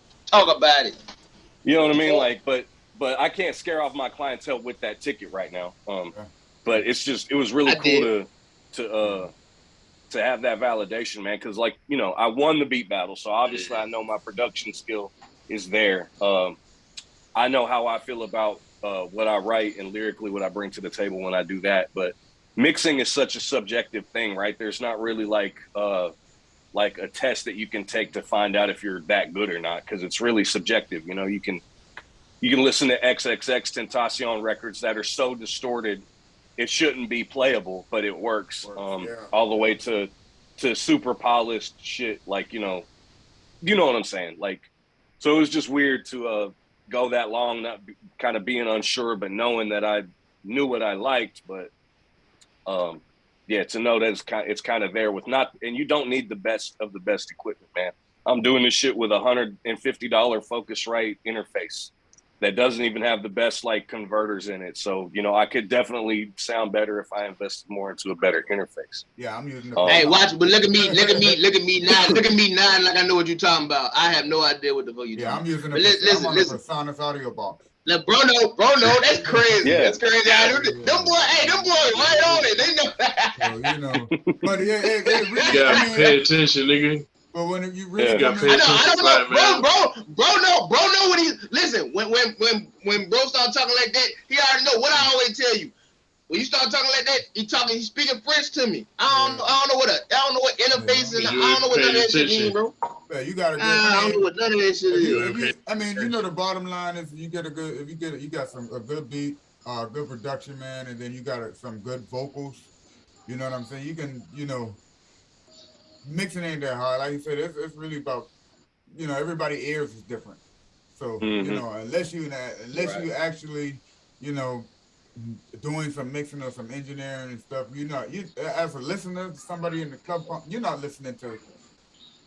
You know what I mean? Like, but I can't scare off my clientele with that ticket right now. But it was really cool to have that validation, man, because like, I won the beat battle, so obviously I know my production skill is there. I know how I feel about what I write and lyrically what I bring to the table when I do that, but mixing is such a subjective thing, right? There's not really like a test that you can take to find out if you're that good or not, because it's really subjective. You can listen to XXXTentacion records that are so distorted it shouldn't be playable, but it works. All the way to super polished shit, like you know what I'm saying. Like, so it was just weird to go that long, not kind of being unsure, but knowing that I knew what I liked. But to know that it's kind of there with not, and you don't need the best of the best equipment, man. I'm doing this shit with $150 Focusrite interface that doesn't even have the best like converters in it. So, I could definitely sound better if I invested more into a better interface. Yeah, I'm using hey, watch, but look at me now, like I know what you're talking about. I have no idea what the fuck you're talking about. I'm using a PreSonus audio box. Look, bro, no, that's crazy. Yeah. That's crazy. Them boys right on it. They know. But really, you gotta pay attention, nigga. But when you really gotta pay attention, bro know when when bro start talking like that, he already know what I always tell you. When you start talking like that, he's speaking French to me. I don't know what interface and I don't know what that shit mean, bro. Yeah, you got a good. I don't know what none of that shit is. I mean, you know, the bottom line is you got a good beat, good production, man, and then you got some good vocals. You know what I'm saying? You can, mixing ain't that hard. Like you said, it's really about, everybody ears is different. So unless you actually, doing some mixing or some engineering and stuff, you as a listener, somebody in the club, you're not listening to.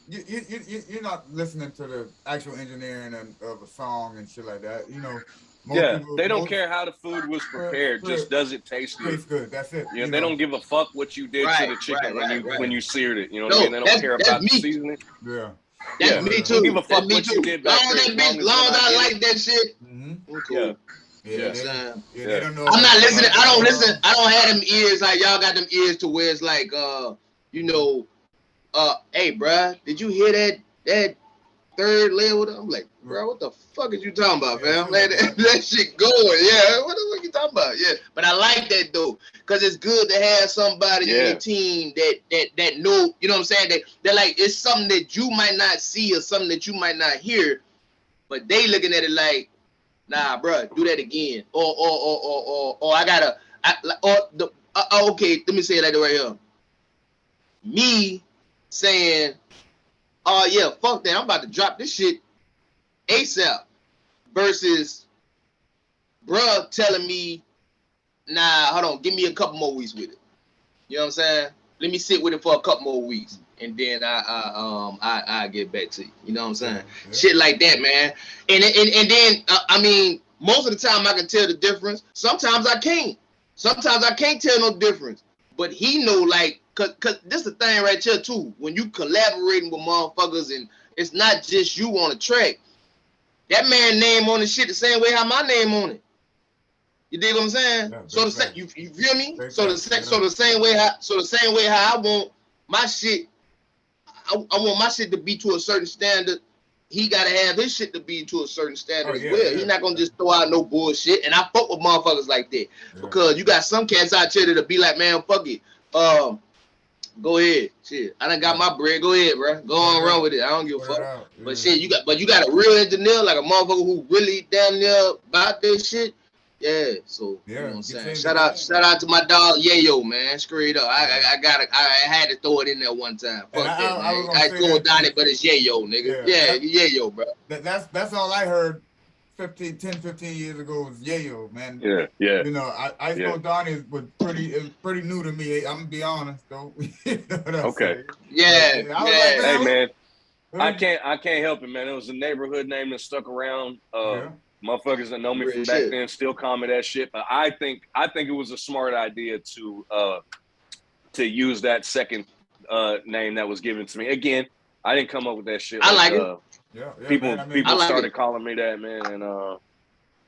You're not listening to the actual engineering of a song and shit like that. They don't care how the food was prepared. Just does it taste good? Tastes good. That's it. Yeah, they don't give a fuck what you did to the chicken when you seared it. You know what I mean? They don't care about the seasoning. Yeah. That's me too. Don't give a fuck what you did back there. Long as I like that shit. Cool. Yeah. They don't know. I'm not listening. I don't listen. I don't have them ears like y'all got them ears to where it's like, hey, bruh, did you hear that third layer? I'm like, bro, what the fuck is you talking about, fam? Like, that shit going. Yeah, what the fuck you talking about? Yeah, but I like that though, cause it's good to have somebody in the team that know, you know what I'm saying? That like it's something that you might not see or something that you might not hear, but they looking at it like, nah, bro, do that again, or I gotta, okay, let me say it like that right here. Me saying, oh yeah, fuck that, I'm about to drop this shit ASAP, versus bruh telling me, nah, hold on, give me a couple more weeks with it. You know what I'm saying? Let me sit with it for a couple more weeks, and then I get back to you. You know what I'm saying? Yeah. Shit like that, man. And then I mean, most of the time I can tell the difference. Sometimes I can't. Sometimes I can't tell no difference. But he know, like, cause this the thing right here too. When you collaborating with motherfuckers, and it's not just you on the track. That man name on the shit the same way how my name on it. You dig what I'm saying? Yeah, so you feel me? So the same way how I want my shit, I want my shit to be to a certain standard. He gotta have his shit to be to a certain standard as well. He's not gonna just throw out no bullshit. And I fuck with motherfuckers like that. Because you got some cats out here that'll be like, man, fuck it. Go ahead. Shit. I done got my bread. Go ahead, bro. Go on run with it. I don't give a fuck. But shit, you got a real engineer, like a motherfucker who really damn near about this shit. Yeah. So you know what I'm saying? Shout out to my dog Yayo, man. Straight up. I had to throw it in there one time. Fuck that, man. I throw it down it, but it's Yayo, nigga. Yeah, Yayo, bro. That's all I heard 15 years ago was Yayo, man. Yeah. You know, Ice Cold Donnie was pretty new to me. I'm gonna be honest though. You know what I'm saying? Yeah. Hey man, I can't help it, man. It was a neighborhood name that stuck around. Motherfuckers that know me from back then still call me that shit. But I think it was a smart idea to use that second name that was given to me. Again, I didn't come up with that shit. I like it. People started calling me that, man, and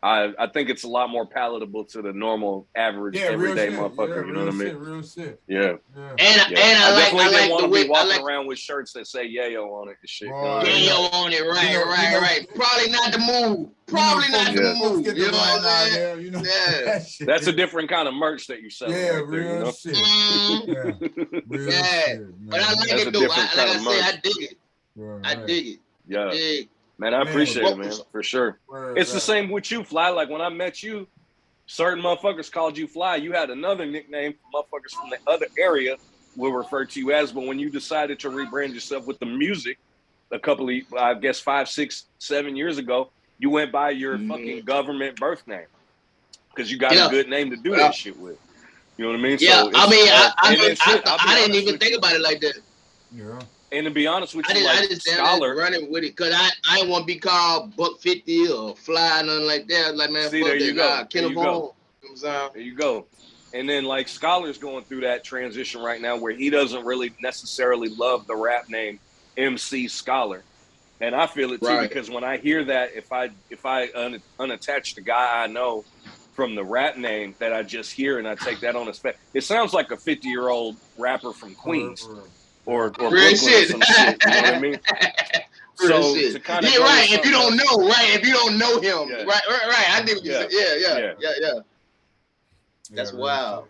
I think it's a lot more palatable to the normal, average, everyday motherfucker. You know what I mean? Real shit. Yeah. And I like want the to way be walking around with shirts that say Yayo on it and shit. Yayo on it, right. Probably not the move. Probably not the move. You know what I'm saying? You know, that's a different kind of merch that you sell. Yeah, right real there, shit. Real shit. But I like it though. Like I said, I dig it. I dig it. Yeah. Man, I appreciate it, man, for sure. It's the same with you, Fly. Like when I met you, certain motherfuckers called you Fly. You had another nickname. Motherfuckers from the other area will refer to you as. But when you decided to rebrand yourself with the music, a couple of, I guess 5, 6, 7 years ago, you went by your fucking government birth name because you got a good name to do that shit with. You know what I mean? Yeah, so I didn't even think about it like that. Yeah. And to be honest with you, I just Scholar running with it because I didn't want to be called Buck 50 or Fly, nothing like that. Like, man, see, fuck there you that. go. There you go. And then like Scholar's going through that transition right now where he doesn't really necessarily love the rap name MC Scholar. And I feel it too because when I hear that, if I unattach the guy I know from the rap name that I just hear and I take that on his face, it sounds like a 50-year-old rapper from Queens. Or Brooklyn shit. Or some shit, you know what I mean? So shit. to kind of if you don't know him, right. I did what you said. Yeah. That's wild.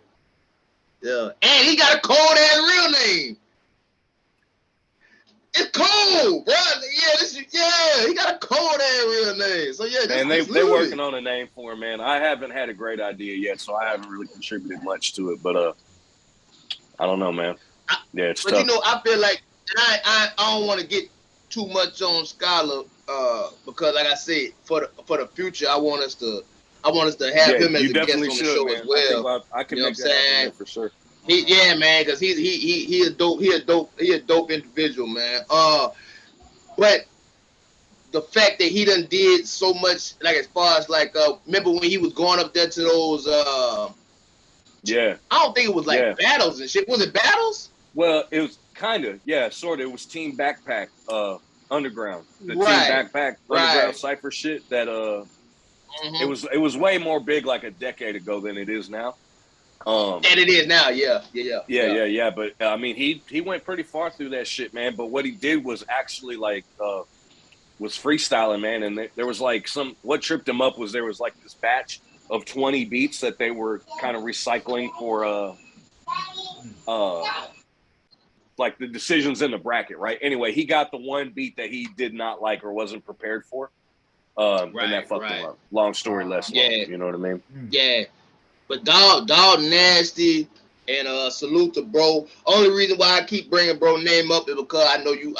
Yeah, and he got a cold ass real name. It's cold, bro. Yeah, he got a cold ass real name. So yeah, Man, they're working on a name for him, man. I haven't had a great idea yet, so I haven't really contributed much to it. But I don't know, man. Yeah, it's but tough. you know, I feel like, and I don't want to get too much on Scholar, because like I said, for the future, I want us to have him as a guest on the show man. as well. I can You know make what I'm that happen, saying? man, for sure. Yeah, man, because he a dope individual, man. But the fact that he done did so much, like as far as like, remember when he was going up there to those, Yeah. I don't think it was like battles and shit. Was it battles? Well, it was kind of, sort of. It was Team Backpack, Underground, the Team Right. Backpack Underground Cypher shit. That it was way more big like a decade ago than it is now. And it is now, yeah. But I mean, he went pretty far through that shit, man. But what he did was actually like was freestyling, man. And there was like what tripped him up was there was like this batch of 20 beats that they were kind of recycling for like the decisions in the bracket, right? Anyway, he got the one beat that he did not like or wasn't prepared for, and that fucked him up. Long story less long, you know what I mean? Yeah. But dog nasty, and salute to bro. Only reason why I keep bringing bro name up is because I know you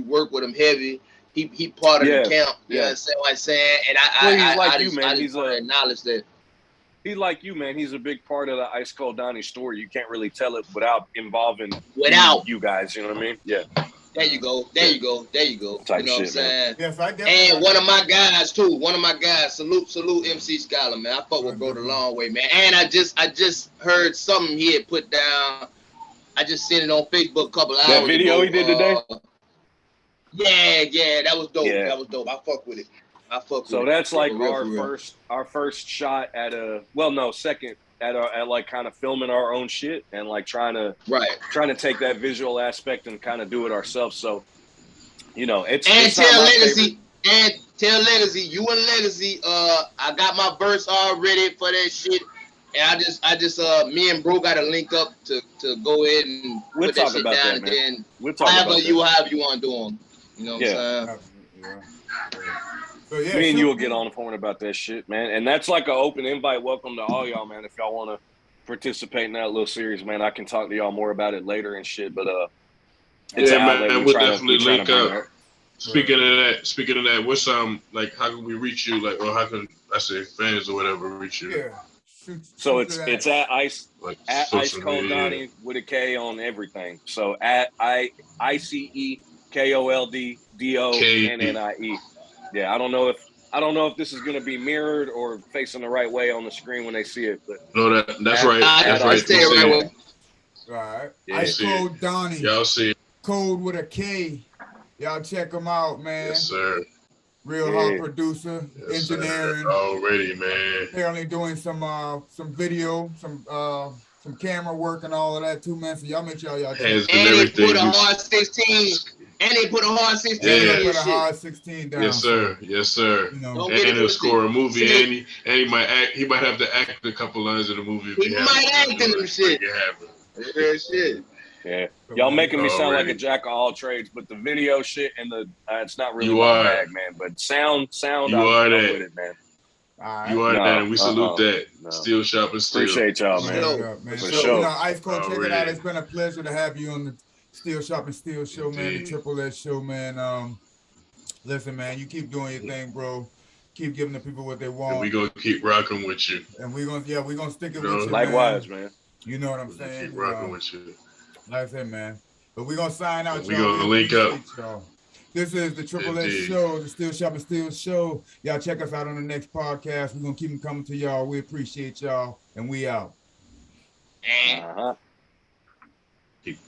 work with him heavy. He part of the camp. You understand what I'm saying? And I just want to acknowledge that. He's like you, man. He's a big part of the Ice Cold Donnie story. You can't really tell it without involving you guys. You know what I mean? Yeah. There you go. Type you know what I'm saying? Yes, I definitely. And one of my guys too. One of my guys. Salute MC Scholar, man. I fuck with bro the long way, man. And I just heard something he had put down. I just seen it on Facebook a couple hours ago. That video he did today? Yeah, that was dope. Yeah. That was dope. I fuck with it. So that's like our first shot at second at like kind of filming our own shit and like trying to take that visual aspect and kind of do it ourselves. So, you know, it's tell Legacy, you and Legacy, I got my verse all ready for that shit. And I just me and bro got to link up to go ahead and put that shit down, and then however you want to do them. You know what I'm saying? So, yeah, me and you will get on the phone about that shit, man. And that's like an open invite. Welcome to all y'all, man. If y'all want to participate in that little series, man, I can talk to y'all more about it later and shit. But it's man, we'll definitely link up. Speaking of that, what's like how can we reach you? Like, or how can I say fans or whatever reach you? Yeah. So it's at Ice Cold Donnie with a K on everything. So at ICEKOLDDONNIE. Yeah, I don't know if this is gonna be mirrored or facing the right way on the screen when they see it. But no, that's right. That's right. Stay right way. Right. Yeah, Ice Cold Donnie. Y'all see it. Code with a K. Y'all check him out, man. Yes, sir. Real hot producer, engineering. Sir. Already, man. Apparently doing some video, some camera work and all of that too, man. So y'all make sure y'all check. And they put a hard 16. And they put a hard 16 on your put a shit. hard 16 down. Yes, sir. Yes, sir. You know, and he'll score a movie, and he might have to act a couple lines in the movie. He might act in them shit. Shit. Yeah, y'all making me sound like a jack of all trades, but the video shit and the it's not really my bag, man. But sound, you are that. With it, man. Right. You are that, and we salute that. No. Still shopping, still. Appreciate y'all, man. For sure. You know, Ice Cold, check it out. It's been a pleasure to have you on the Still Shopping Still Show, man. The Triple S Show, man. Listen, man, you keep doing your thing, bro. Keep giving the people what they want. And we gonna keep rocking with you. And we're gonna stick it with you. Likewise, man. You know what I'm saying? Keep rocking with you. Like I said, man. But we're gonna sign out. We're gonna link up. Y'all. This is the Triple S Show, the Still Shopping Still Show. Y'all check us out on the next podcast. We're gonna keep them coming to y'all. We appreciate y'all, and we out. Keep